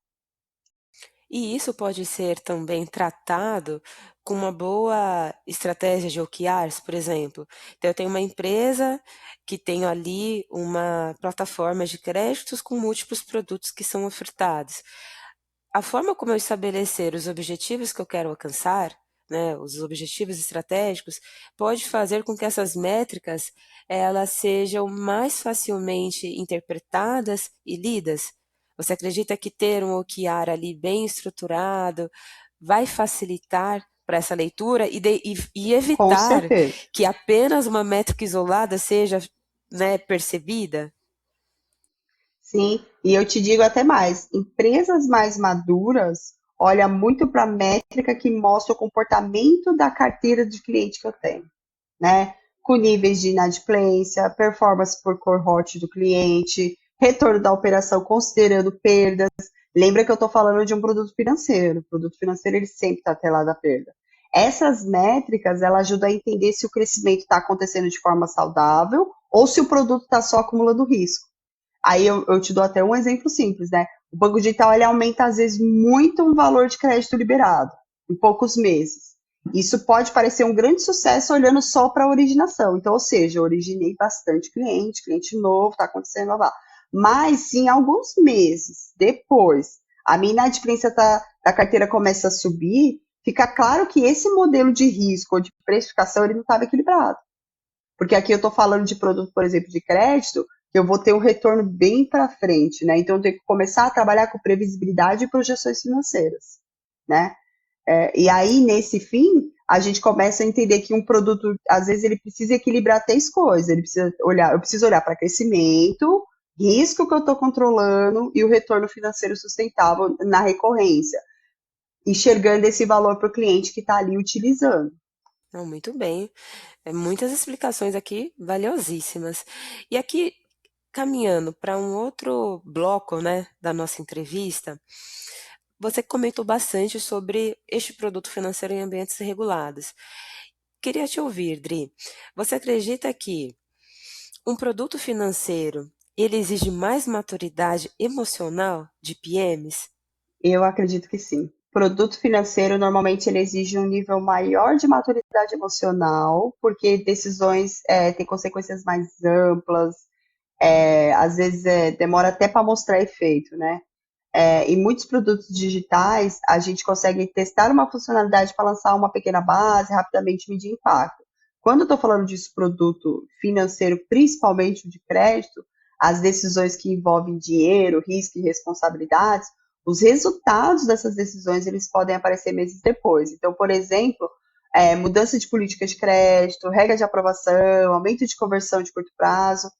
E isso pode ser também tratado com uma boa estratégia de OKRs, por exemplo. Então, eu tenho uma empresa que tem ali uma plataforma de créditos com múltiplos produtos que são ofertados. A forma como eu estabelecer os objetivos que eu quero alcançar, né, os objetivos estratégicos, pode fazer com que essas métricas elas sejam mais facilmente interpretadas e lidas. Você acredita que ter um OKR ali bem estruturado vai facilitar para essa leitura e Com evitar certeza. que apenas uma métrica isolada seja né, percebida? Sim, e eu te digo até mais, empresas mais maduras olham muito para a métrica que mostra o comportamento da carteira de cliente que eu tenho, né? Com níveis de inadimplência, performance por cohort do cliente, retorno da operação considerando perdas. Lembra que eu estou falando de um produto financeiro. O produto financeiro ele sempre está atrelado à perda. Essas métricas ela ajudam a entender se o crescimento está acontecendo de forma saudável ou se o produto está só acumulando risco. Aí eu te dou até um exemplo simples, né? O Banco Digital ele aumenta às vezes muito um valor de crédito liberado em poucos meses. Isso pode parecer um grande sucesso olhando só para a originação. Então, ou seja, eu originei bastante cliente, cliente novo, está acontecendo lá. Mas se em alguns meses depois a minha inadimplência da carteira começa a subir, fica claro que esse modelo de risco ou de precificação ele não estava equilibrado. Porque aqui eu estou falando de produto, por exemplo, de crédito, que eu vou ter um retorno bem para frente, né? Então eu tenho que começar a trabalhar com previsibilidade e projeções financeiras, né? E aí, nesse fim, a gente começa a entender que um produto, às vezes, ele precisa equilibrar três coisas. Ele precisa olhar, eu preciso olhar para crescimento, risco que eu estou controlando e o retorno financeiro sustentável na recorrência, enxergando esse valor para o cliente que está ali utilizando. Não, muito bem. Muitas explicações aqui valiosíssimas. E aqui, caminhando para um outro bloco, né, da nossa entrevista, você comentou bastante sobre este produto financeiro em ambientes regulados. Queria te ouvir, Dri. Você acredita que um produto financeiro ele exige mais maturidade emocional de PMs? Eu acredito que sim. Produto financeiro normalmente ele exige um nível maior de maturidade emocional, porque decisões têm consequências mais amplas, às vezes demora até para mostrar efeito, né? Em muitos produtos digitais, a gente consegue testar uma funcionalidade para lançar uma pequena base, rapidamente medir impacto. Quando eu estou falando de produto financeiro, principalmente o de crédito, as decisões que envolvem dinheiro, risco e responsabilidades, os resultados dessas decisões eles podem aparecer meses depois. Então, por exemplo, mudança de política de crédito, regra de aprovação, aumento de conversão de curto prazo,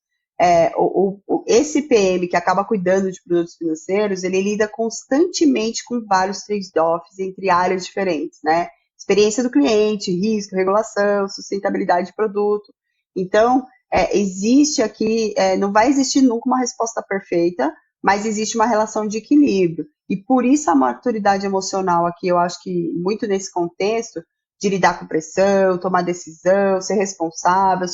esse PM que acaba cuidando de produtos financeiros, ele lida constantemente com vários trade-offs entre áreas diferentes, né? Experiência do cliente, risco, regulação, sustentabilidade de produto. Então, existe aqui, não vai existir nunca uma resposta perfeita, mas existe uma relação de equilíbrio. E por isso a maturidade emocional aqui, eu acho que muito nesse contexto, de lidar com pressão, tomar decisão, ser responsável,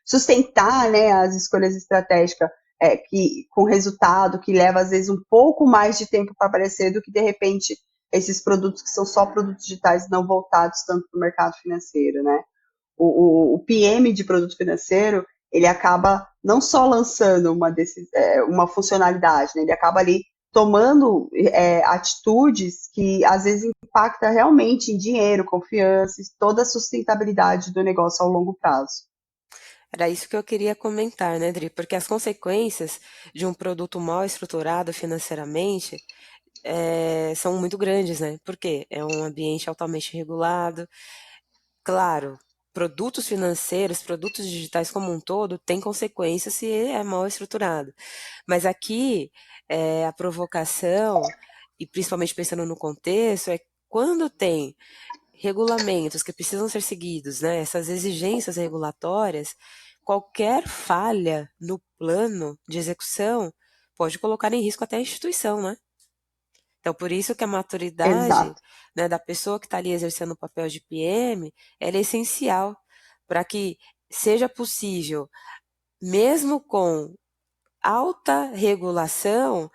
sustentar, né, as escolhas estratégicas com resultado que leva às vezes um pouco mais de tempo para aparecer do que de repente esses produtos que são só produtos digitais não voltados tanto para o mercado financeiro, né? O PM de produto financeiro ele acaba não só lançando uma funcionalidade, né? Ele acaba ali tomando atitudes que às vezes impacta realmente em dinheiro, confiança, toda a sustentabilidade do negócio ao longo prazo. Era isso que eu queria comentar, né, Dri? Porque as consequências de um produto mal estruturado financeiramente são muito grandes, né? Porque é um ambiente altamente regulado. Claro, produtos financeiros, produtos digitais como um todo, têm consequências se é mal estruturado. Mas aqui, a provocação, e principalmente pensando no contexto, é quando tem regulamentos que precisam ser seguidos, né? Essas exigências regulatórias, qualquer falha no plano de execução pode colocar em risco até a instituição, né? Então, por isso que a maturidade, Exato. né, da pessoa que está ali exercendo o papel de PM, ela é essencial para que seja possível, mesmo com alta regulação,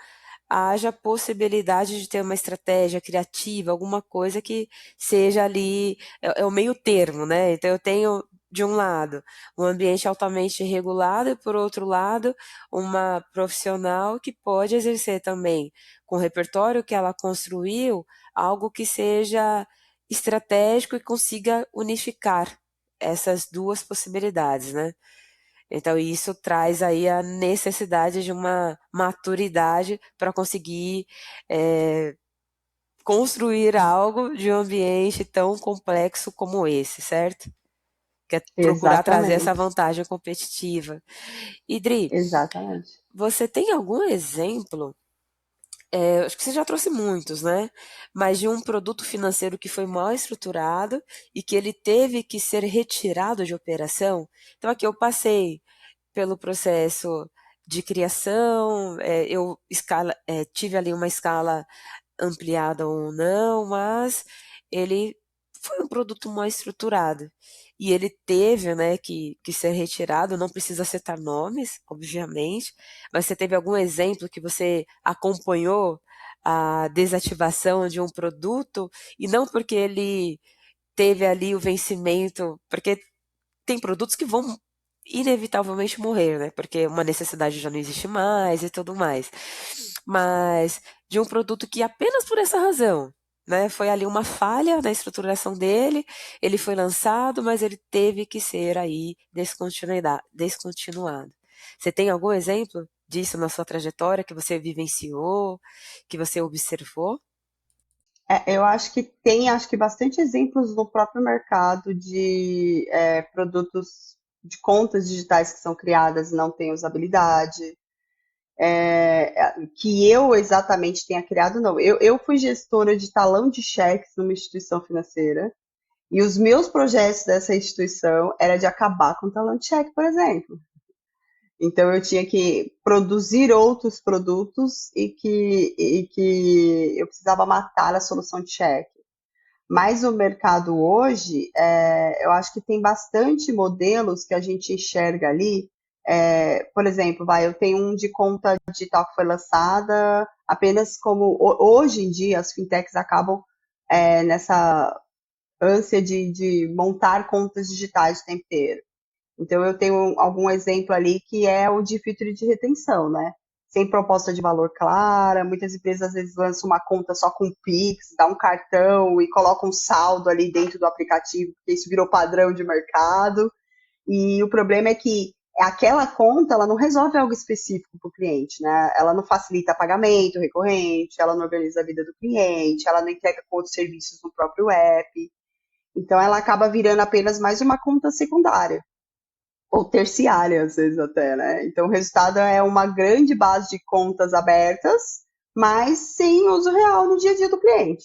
haja possibilidade de ter uma estratégia criativa, alguma coisa que seja ali, é o meio termo, né? Então eu tenho, de um lado, um ambiente altamente regulado e, por outro lado, uma profissional que pode exercer também, com o repertório que ela construiu, algo que seja estratégico e consiga unificar essas duas possibilidades, né? Então, isso traz aí a necessidade de uma maturidade para conseguir construir algo de um ambiente tão complexo como esse, certo? que é procurar trazer essa Exatamente, vantagem competitiva. Idri, exatamente. você tem algum exemplo? Acho que você já trouxe muitos, né? Mas de um produto financeiro que foi mal estruturado e que ele teve que ser retirado de operação. Então, aqui eu passei pelo processo de criação, tive ali uma escala ampliada ou não, mas ele foi um produto mal estruturado. E ele teve, né, que ser retirado, não precisa citar nomes, obviamente, mas você teve algum exemplo que você acompanhou a desativação de um produto e não porque ele teve ali o vencimento, porque tem produtos que vão inevitavelmente morrer, né? Porque uma necessidade já não existe mais e tudo mais. Mas de um produto que apenas por essa razão, né? Foi ali uma falha na estruturação dele, ele foi lançado, mas ele teve que ser aí descontinuado. Você tem algum exemplo disso na sua trajetória que você vivenciou, que você observou? Eu acho que tem, acho que bastante exemplos no próprio mercado de produtos de contas digitais que são criadas e não têm usabilidade, que eu exatamente tenha criado, não. Eu fui gestora de talão de cheques numa instituição financeira e os meus projetos dessa instituição era de acabar com o talão de cheque, por exemplo. Então eu tinha que produzir outros produtos e que eu precisava matar a solução de cheque. Mas o mercado hoje, eu acho que tem bastante modelos que a gente enxerga ali. Por exemplo, eu tenho um de conta digital que foi lançada apenas como hoje em dia as fintechs acabam nessa ânsia de montar contas digitais o tempo inteiro. Então, eu tenho algum exemplo ali que é o de filtro de retenção, né? Sem proposta de valor clara, muitas empresas às vezes lançam uma conta só com Pix, dá um cartão e coloca um saldo ali dentro do aplicativo, porque isso virou padrão de mercado. E o problema é que aquela conta, ela não resolve algo específico para o cliente, né? Ela não facilita pagamento recorrente, ela não organiza a vida do cliente, ela não entrega com outros serviços no próprio app. Então, ela acaba virando apenas mais uma conta secundária ou terciária, às vezes até, né? Então, o resultado é uma grande base de contas abertas, mas sem uso real no dia a dia do cliente.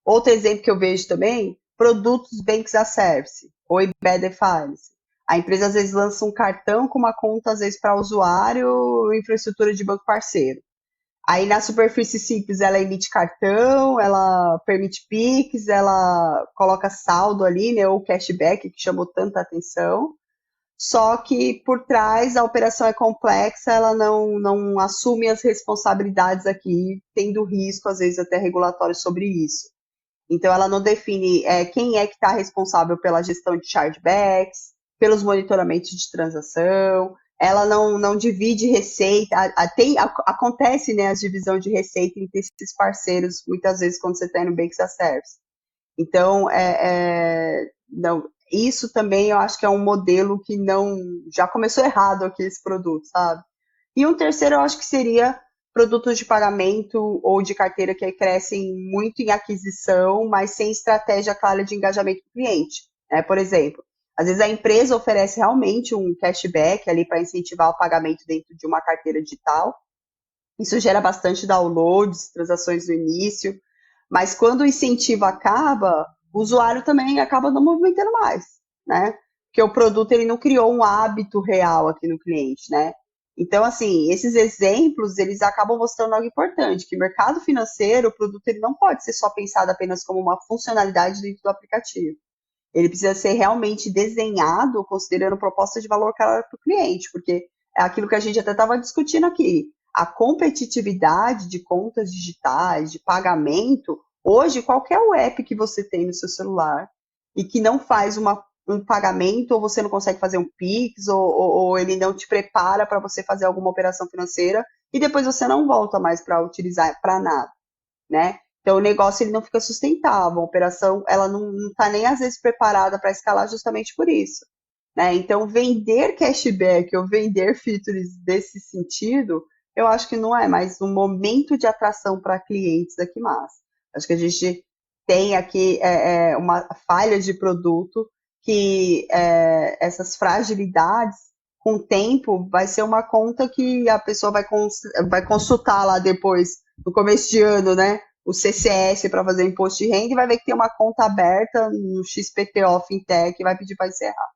Outro exemplo que eu vejo também, produtos Banks as Service, ou Embedded Finance. A empresa às vezes lança um cartão com uma conta, às vezes, para usuário, infraestrutura de banco parceiro. Aí na superfície simples ela emite cartão, ela permite Pix, ela coloca saldo ali, né, ou cashback, que chamou tanta atenção. Só que por trás a operação é complexa, ela não assume as responsabilidades aqui, tendo risco, às vezes, até regulatório sobre isso. Então, ela não define quem é que está responsável pela gestão de chargebacks, pelos monitoramentos de transação, ela não divide receita, acontece, né, a divisão de receita entre esses parceiros, muitas vezes, quando você está no Banks as Service. Então, não, isso também eu acho que é um modelo que não já começou errado aqui esse produto, sabe? E um terceiro eu acho que seria produtos de pagamento ou de carteira que crescem muito em aquisição, mas sem estratégia clara de engajamento do cliente. Né? Por exemplo, às vezes a empresa oferece realmente um cashback ali para incentivar o pagamento dentro de uma carteira digital. Isso gera bastante downloads, transações no início, mas quando o incentivo acaba, o usuário também acaba não movimentando mais, né? Porque o produto ele não criou um hábito real aqui no cliente, né? Então, assim, esses exemplos, eles acabam mostrando algo importante, que o mercado financeiro, o produto, ele não pode ser só pensado apenas como uma funcionalidade dentro do aplicativo. Ele precisa ser realmente desenhado considerando proposta de valor para o cliente, porque é aquilo que a gente até estava discutindo aqui. A competitividade de contas digitais, de pagamento, hoje qualquer app que você tem no seu celular e que não faz um pagamento, ou você não consegue fazer um Pix, ou ele não te prepara para você fazer alguma operação financeira, e depois você não volta mais para utilizar para nada, né? Então o negócio ele não fica sustentável, a operação ela não está nem às vezes preparada para escalar justamente por isso, né? Então vender cashback ou vender features desse sentido, eu acho que não é mais um momento de atração para clientes aqui mais. Acho que a gente tem aqui uma falha de produto que essas fragilidades, com o tempo, vai ser uma conta que a pessoa vai consultar lá depois, no começo de ano, né? O CCS para fazer o imposto de renda e vai ver que tem uma conta aberta no XPTO Fintech e vai pedir para encerrar.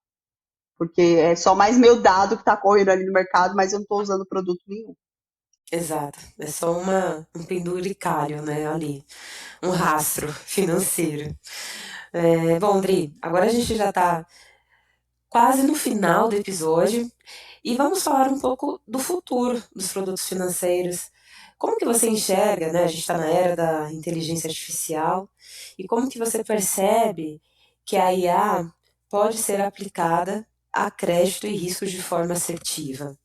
Porque é só mais meu dado que está correndo ali no mercado, mas eu não estou usando produto nenhum. Exato. É só um penduricalho, né, ali. Um rastro financeiro. Bom, Dri, agora a gente já está quase no final do episódio e vamos falar um pouco do futuro dos produtos financeiros. Como que você enxerga, né? A gente está na era da inteligência artificial e como que você percebe que a IA pode ser aplicada a crédito e risco de forma assertiva?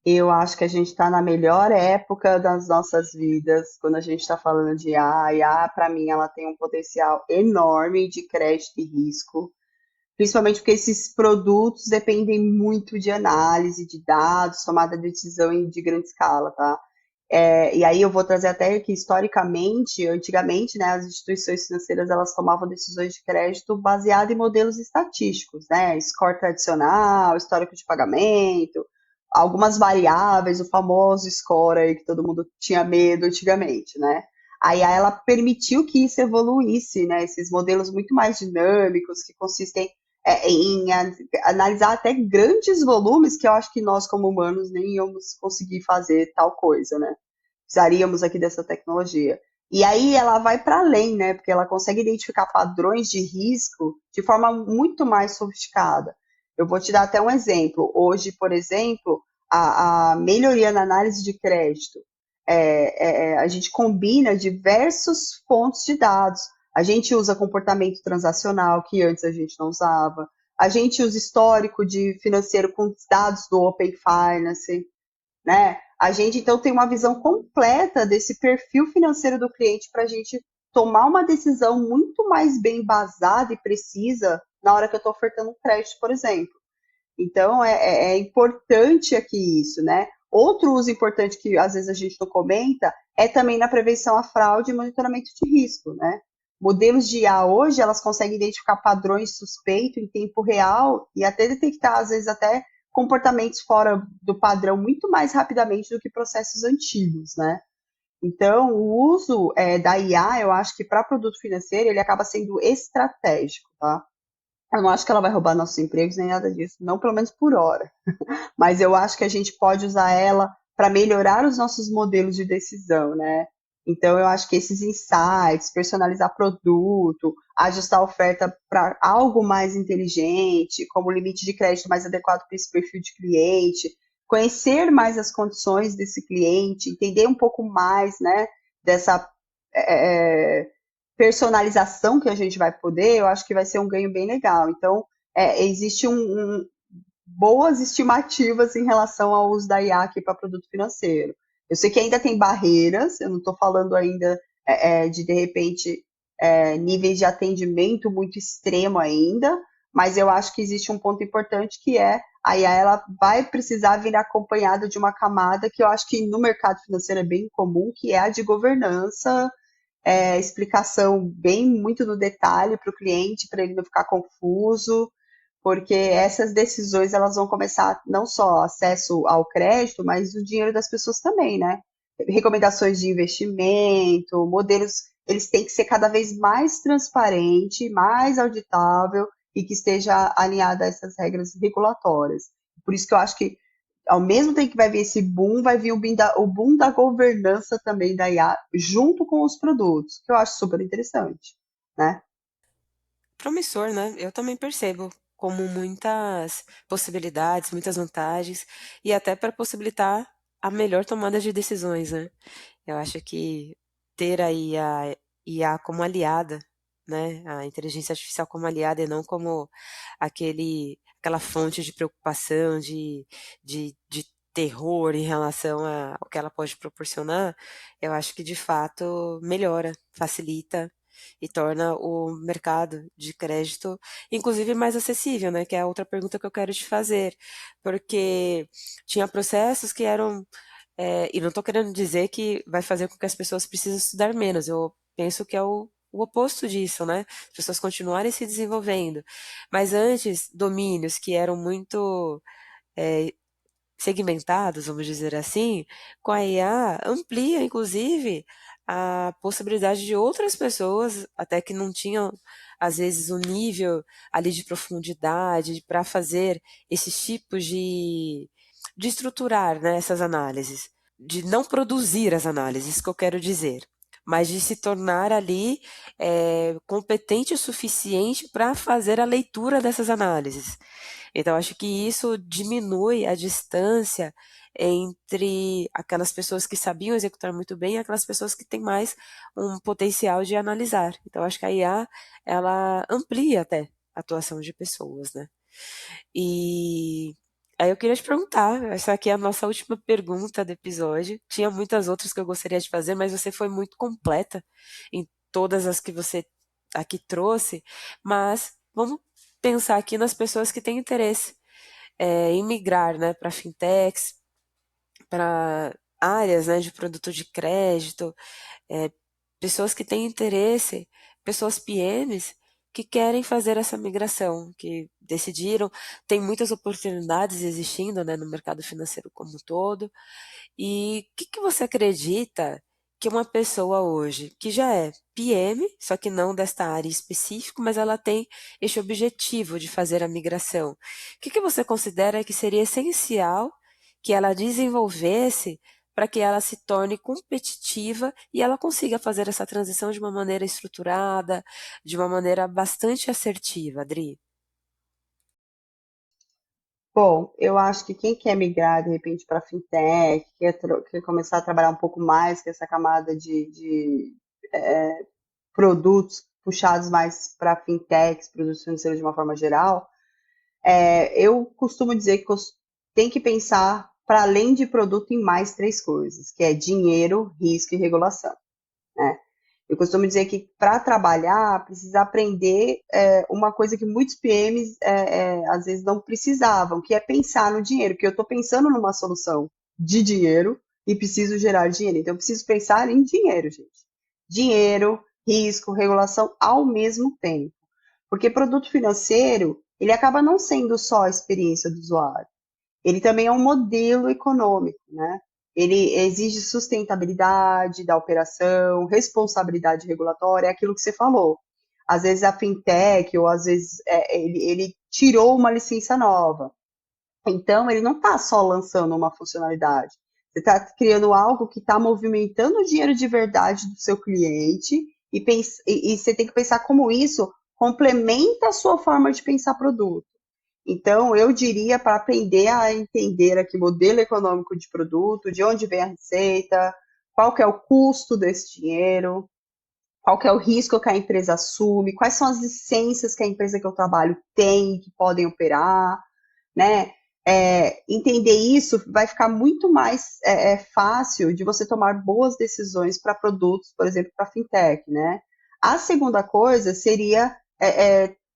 Eu acho que a gente está na melhor época das nossas vidas quando a gente está falando de IA. A IA, para mim, ela tem um potencial enorme de crédito e risco, principalmente porque esses produtos dependem muito de análise de dados, tomada de decisão de grande escala, tá? E aí eu vou trazer até que historicamente, antigamente, né, as instituições financeiras elas tomavam decisões de crédito baseado em modelos estatísticos, né, score tradicional, histórico de pagamento, algumas variáveis, o famoso score aí que todo mundo tinha medo antigamente, né? Aí ela permitiu que isso evoluísse, né? Esses modelos muito mais dinâmicos que consistem em analisar até grandes volumes que eu acho que nós, como humanos, nem íamos conseguir fazer tal coisa, né? Precisaríamos aqui dessa tecnologia. E aí ela vai para além, né? Porque ela consegue identificar padrões de risco de forma muito mais sofisticada. Eu vou te dar até um exemplo. Hoje, por exemplo, a melhoria na análise de crédito, a gente combina diversos fontes de dados. A gente usa comportamento transacional, que antes a gente não usava. A gente usa histórico de financeiro com dados do Open Finance, né? A gente então tem uma visão completa desse perfil financeiro do cliente para a gente tomar uma decisão muito mais bem embasada e precisa na hora que eu estou ofertando um crédito, por exemplo. Então é importante aqui isso, né? Outro uso importante que às vezes a gente não comenta é também na prevenção à fraude e monitoramento de risco, né? Modelos de IA hoje, elas conseguem identificar padrões suspeitos em tempo real e até detectar, às vezes, até comportamentos fora do padrão muito mais rapidamente do que processos antigos, né? Então, o uso da IA, eu acho que para produto financeiro, ele acaba sendo estratégico, tá? Eu não acho que ela vai roubar nossos empregos nem nada disso, não pelo menos por hora. Mas eu acho que a gente pode usar ela para melhorar os nossos modelos de decisão, né? Então, eu acho que esses insights, personalizar produto, ajustar a oferta para algo mais inteligente, como limite de crédito mais adequado para esse perfil de cliente, conhecer mais as condições desse cliente, entender um pouco mais, né, dessa é, personalização que a gente vai poder, eu acho que vai ser um ganho bem legal. Então, existe boas estimativas em relação ao uso da IA aqui para produto financeiro. Eu sei que ainda tem barreiras, eu não estou falando ainda de repente, níveis de atendimento muito extremo ainda, mas eu acho que existe um ponto importante que a IA ela vai precisar vir acompanhada de uma camada que eu acho que no mercado financeiro é bem comum, que é a de governança, explicação bem muito no detalhe para o cliente, para ele não ficar confuso, porque essas decisões elas vão começar não só acesso ao crédito, mas o dinheiro das pessoas também, né? Recomendações de investimento, modelos, eles têm que ser cada vez mais transparente, mais auditável e que esteja alinhado a essas regras regulatórias. Por isso que eu acho que ao mesmo tempo que vai vir esse boom, vai vir o boom da governança também da IA junto com os produtos, que eu acho super interessante, né? Promissor, né? Eu também percebo como muitas possibilidades, muitas vantagens, e até para possibilitar a melhor tomada de decisões, né? Eu acho que ter aí a IA como aliada, né? A inteligência artificial como aliada e não como aquela fonte de preocupação, de terror em relação ao que ela pode proporcionar, eu acho que de fato melhora, facilita e torna o mercado de crédito, inclusive, mais acessível, né? Que é a outra pergunta que eu quero te fazer, porque tinha processos que eram, e não estou querendo dizer que vai fazer com que as pessoas precisem estudar menos, eu penso que é o o oposto disso, né? As pessoas continuarem se desenvolvendo. Mas antes, domínios que eram muito segmentados, vamos dizer assim, com a IA amplia, inclusive, a possibilidade de outras pessoas, até que não tinham, às vezes, o nível ali de profundidade para fazer esses tipos de estruturar, né, essas análises, de não produzir as análises, que eu quero dizer, mas de se tornar ali competente o suficiente para fazer a leitura dessas análises. Então, acho que isso diminui a distância entre aquelas pessoas que sabiam executar muito bem e aquelas pessoas que têm mais um potencial de analisar. Então, acho que a IA, ela amplia até a atuação de pessoas, né? E aí eu queria te perguntar, essa aqui é a nossa última pergunta do episódio. Tinha muitas outras que eu gostaria de fazer, mas você foi muito completa em todas as que você aqui trouxe. Mas vamos pensar aqui nas pessoas que têm interesse em migrar, né, para fintechs, para áreas, né, de produto de crédito, é, pessoas que têm interesse, pessoas PMs que querem fazer essa migração, que decidiram, tem muitas oportunidades existindo, né, no mercado financeiro como um todo. E o que você acredita que uma pessoa hoje, que já é PM, só que não desta área específica, mas ela tem esse objetivo de fazer a migração, o que você considera que seria essencial que ela desenvolvesse para que ela se torne competitiva e ela consiga fazer essa transição de uma maneira estruturada, de uma maneira bastante assertiva, Adri? Bom, eu acho que quem quer migrar de repente para fintech, quer começar a trabalhar um pouco mais com essa camada de produtos puxados mais para fintechs, produtos financeiros de uma forma geral, eu costumo dizer que tem que pensar para além de produto em mais três coisas, que é dinheiro, risco e regulação, né? Eu costumo dizer que para trabalhar precisa aprender uma coisa que muitos PMs às vezes não precisavam, que é pensar no dinheiro, que eu estou pensando numa solução de dinheiro e preciso gerar dinheiro. Então, eu preciso pensar em dinheiro, gente. Dinheiro, risco, regulação ao mesmo tempo. Porque produto financeiro, ele acaba não sendo só a experiência do usuário. Ele também é um modelo econômico, né? Ele exige sustentabilidade da operação, responsabilidade regulatória, é aquilo que você falou. Às vezes a fintech, ou às vezes ele tirou uma licença nova. Então, ele não está só lançando uma funcionalidade. Você está criando algo que está movimentando o dinheiro de verdade do seu cliente e você tem que pensar como isso complementa a sua forma de pensar produto. Então, eu diria para aprender a entender aqui o modelo econômico de produto, de onde vem a receita, qual que é o custo desse dinheiro, qual que é o risco que a empresa assume, quais são as licenças que a empresa que eu trabalho tem, que podem operar, né? Entender isso vai ficar muito mais fácil de você tomar boas decisões para produtos, por exemplo, para fintech, né? A segunda coisa seria,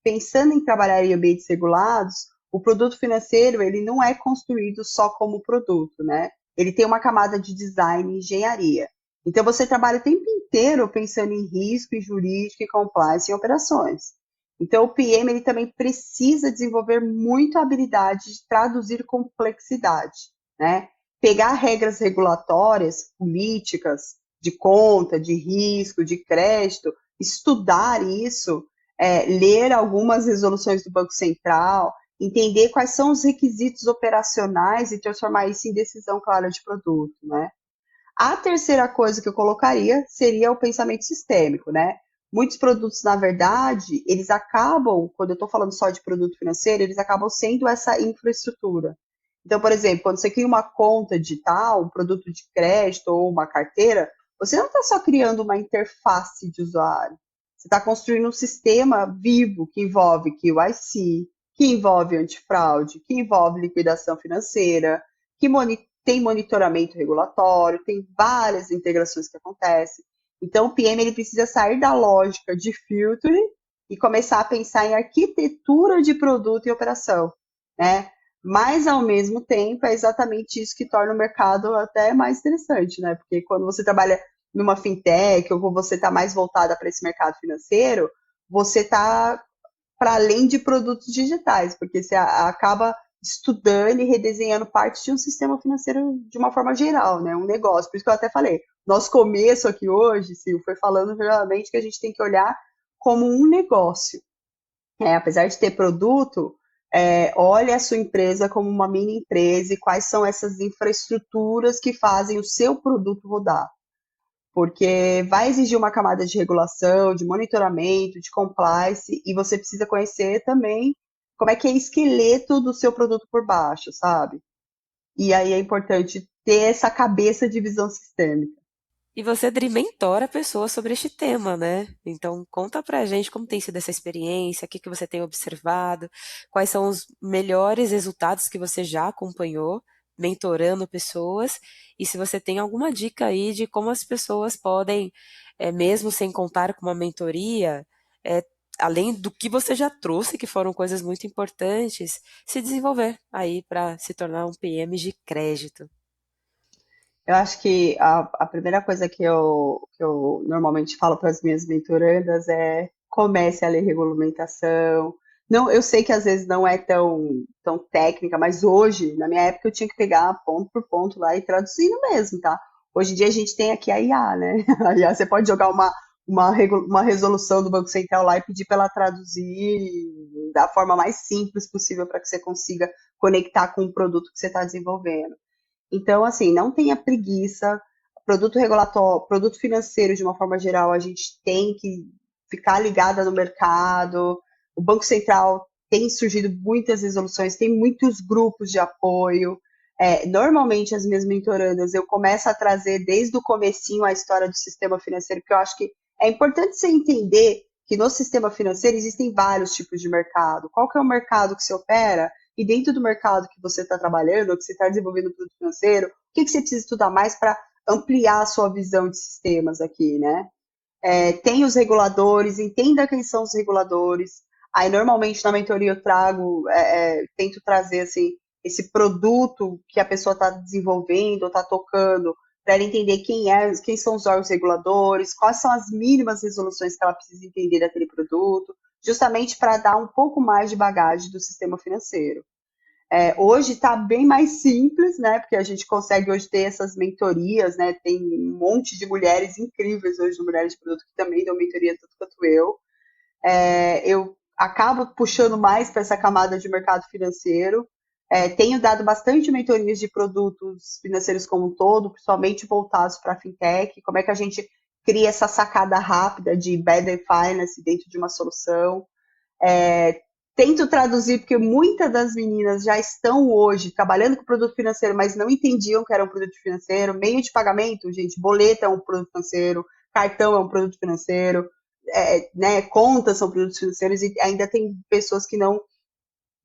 pensando em trabalhar em ambientes regulados, o produto financeiro ele não é construído só como produto, né? Ele tem uma camada de design e engenharia. Então, você trabalha o tempo inteiro pensando em risco, em jurídico, em compliance, em operações. Então, o PM ele também precisa desenvolver muito a habilidade de traduzir complexidade, né? Pegar regras regulatórias, políticas, de conta, de risco, de crédito, estudar isso, ler algumas resoluções do Banco Central, entender quais são os requisitos operacionais e transformar isso em decisão clara de produto, né? A terceira coisa que eu colocaria seria o pensamento sistêmico, né? Muitos produtos, na verdade, eles acabam, quando eu estou falando só de produto financeiro, eles acabam sendo essa infraestrutura. Então, por exemplo, quando você cria uma conta digital, um produto de crédito ou uma carteira, você não está só criando uma interface de usuário. Você está construindo um sistema vivo que envolve KYC, que envolve antifraude, que envolve liquidação financeira, que tem monitoramento regulatório, tem várias integrações que acontecem. Então, o PM ele precisa sair da lógica de filtro e começar a pensar em arquitetura de produto e operação, né? Mas, ao mesmo tempo, é exatamente isso que torna o mercado até mais interessante, né? Porque quando você trabalha numa fintech, ou você está mais voltada para esse mercado financeiro, você está para além de produtos digitais, porque você acaba estudando e redesenhando parte de um sistema financeiro de uma forma geral, né? Um negócio. Por isso que eu até falei, nosso começo aqui hoje, Sil, foi falando realmente que a gente tem que olhar como um negócio. Apesar de ter produto, olhe a sua empresa como uma mini empresa e quais são essas infraestruturas que fazem o seu produto rodar. Porque vai exigir uma camada de regulação, de monitoramento, de compliance, e você precisa conhecer também como é que é o esqueleto do seu produto por baixo, sabe? E aí é importante ter essa cabeça de visão sistêmica. E você, Dri, mentora pessoas sobre este tema, né? Então, conta pra gente como tem sido essa experiência, o que você tem observado, quais são os melhores resultados que você já acompanhou, mentorando pessoas, e se você tem alguma dica aí de como as pessoas podem, mesmo sem contar com uma mentoria, é, além do que você já trouxe, que foram coisas muito importantes, se desenvolver aí para se tornar um PM de crédito. Eu acho que a primeira coisa que eu normalmente falo para as minhas mentorandas é comece a ler regulamentação. Não, eu sei que às vezes não é tão técnica, mas hoje, na minha época, eu tinha que pegar ponto por ponto lá e traduzindo mesmo, tá? Hoje em dia a gente tem aqui a IA, né? A IA, você pode jogar uma resolução do Banco Central lá e pedir para ela traduzir da forma mais simples possível para que você consiga conectar com o produto que você está desenvolvendo. Então, assim, não tenha preguiça. Produto regulatório, produto financeiro, de uma forma geral, a gente tem que ficar ligada no mercado. O Banco Central tem surgido muitas resoluções, tem muitos grupos de apoio. Normalmente, as minhas mentorandas, eu começo a trazer desde o comecinho a história do sistema financeiro, porque eu acho que é importante você entender que no sistema financeiro existem vários tipos de mercado. Qual que é o mercado que você opera? E dentro do mercado que você está trabalhando, ou que você está desenvolvendo produto financeiro, o que você precisa estudar mais para ampliar a sua visão de sistemas aqui, né? Tem os reguladores, entenda quem são os reguladores. Aí, normalmente, na mentoria eu tento trazer, assim, esse produto que a pessoa está desenvolvendo, ou está tocando, para ela entender quem são os órgãos reguladores, quais são as mínimas resoluções que ela precisa entender daquele produto, justamente para dar um pouco mais de bagagem do sistema financeiro. Hoje está bem mais simples, né? Porque a gente consegue hoje ter essas mentorias, né? Tem um monte de mulheres incríveis hoje no Mulheres de Produto que também dão mentoria tanto quanto eu. Eu acabo puxando mais para essa camada de mercado financeiro. Tenho dado bastante mentorias de produtos financeiros como um todo, principalmente voltados para a fintech. Como é que a gente cria essa sacada rápida de better finance dentro de uma solução? Tento traduzir, porque muitas das meninas já estão hoje trabalhando com produto financeiro, mas não entendiam que era um produto financeiro. Meio de pagamento, gente, boleto é um produto financeiro, cartão é um produto financeiro, né, contas são produtos financeiros, e ainda tem pessoas que não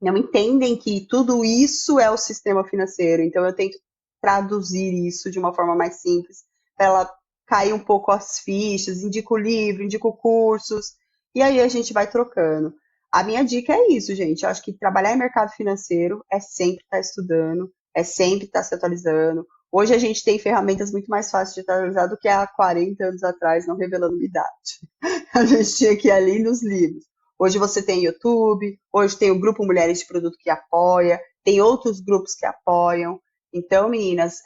entendem que tudo isso é o sistema financeiro. Então, eu tento traduzir isso de uma forma mais simples, para ela cair um pouco as fichas, indico livro, indico cursos, e aí a gente vai trocando. A minha dica é isso, gente. Eu acho que trabalhar em mercado financeiro é sempre estar estudando, é sempre estar se atualizando. Hoje a gente tem ferramentas muito mais fáceis de atualizar do que há 40 anos atrás, não revelando minha idade. A gente tinha que ir ali nos livros. Hoje você tem YouTube, hoje tem o Grupo Mulheres de Produto que apoia, tem outros grupos que apoiam. Então, meninas,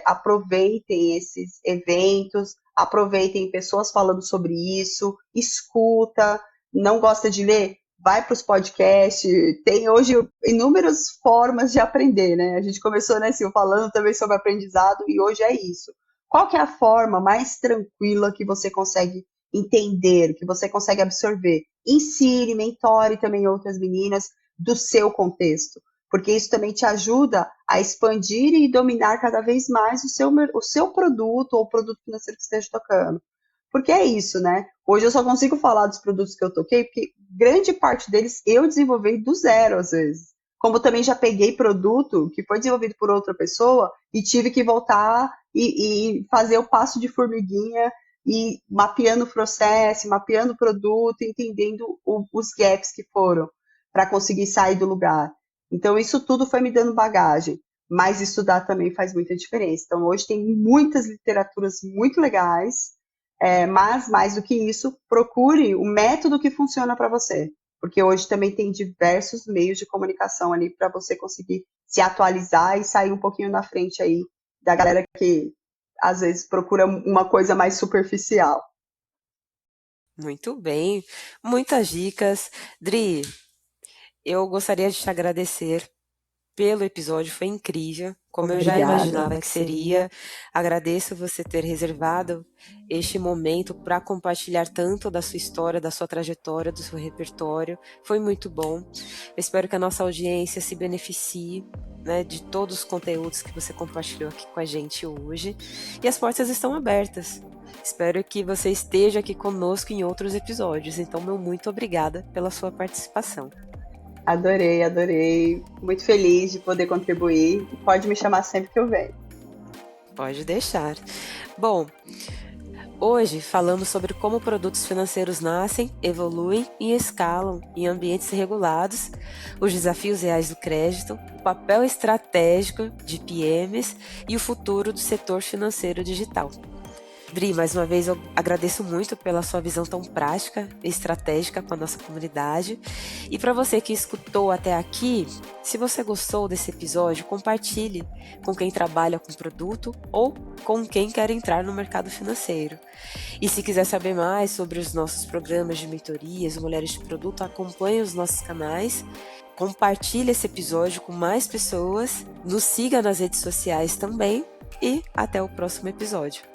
aproveitem esses eventos, aproveitem pessoas falando sobre isso, escuta, não gosta de ler? Vai para os podcasts, tem hoje inúmeras formas de aprender, né? A gente começou, né, Sil, falando também sobre aprendizado, e hoje é isso. Qual que é a forma mais tranquila que você consegue entender, que você consegue absorver? Ensine, mentore também outras meninas do seu contexto, porque isso também te ajuda a expandir e dominar cada vez mais o seu produto ou o produto financeiro que esteja tocando. Porque é isso, né? Hoje eu só consigo falar dos produtos que eu toquei, porque grande parte deles eu desenvolvi do zero, às vezes. Como também já peguei produto que foi desenvolvido por outra pessoa e tive que voltar e fazer o passo de formiguinha e mapeando o processo, mapeando o produto, entendendo os gaps que foram para conseguir sair do lugar. Então, isso tudo foi me dando bagagem. mas estudar também faz muita diferença. Então, hoje tem muitas literaturas muito legais, mas mais do que isso, procure o método que funciona para você, porque hoje também tem diversos meios de comunicação ali para você conseguir se atualizar e sair um pouquinho na frente aí da galera que às vezes procura uma coisa mais superficial. Muito bem, muitas dicas. Dri, eu gostaria de te agradecer pelo episódio, foi incrível, como eu já imaginava que seria. Agradeço você ter reservado este momento para compartilhar tanto da sua história, da sua trajetória, do seu repertório. Foi muito bom. Eu espero que a nossa audiência se beneficie, né, de todos os conteúdos que você compartilhou aqui com a gente hoje. E as portas estão abertas. Espero que você esteja aqui conosco em outros episódios. Então, meu muito obrigada pela sua participação. Adorei, adorei. Muito feliz de poder contribuir. Pode me chamar sempre que eu venho. Pode deixar. Bom, hoje falamos sobre como produtos financeiros nascem, evoluem e escalam em ambientes regulados, os desafios reais do crédito, o papel estratégico de PMs e o futuro do setor financeiro digital. Dri, mais uma vez eu agradeço muito pela sua visão tão prática e estratégica com a nossa comunidade. E para você que escutou até aqui, se você gostou desse episódio, compartilhe com quem trabalha com produto ou com quem quer entrar no mercado financeiro. E se quiser saber mais sobre os nossos programas de mentorias, Mulheres de Produto, acompanhe os nossos canais. Compartilhe esse episódio com mais pessoas, nos siga nas redes sociais também e até o próximo episódio.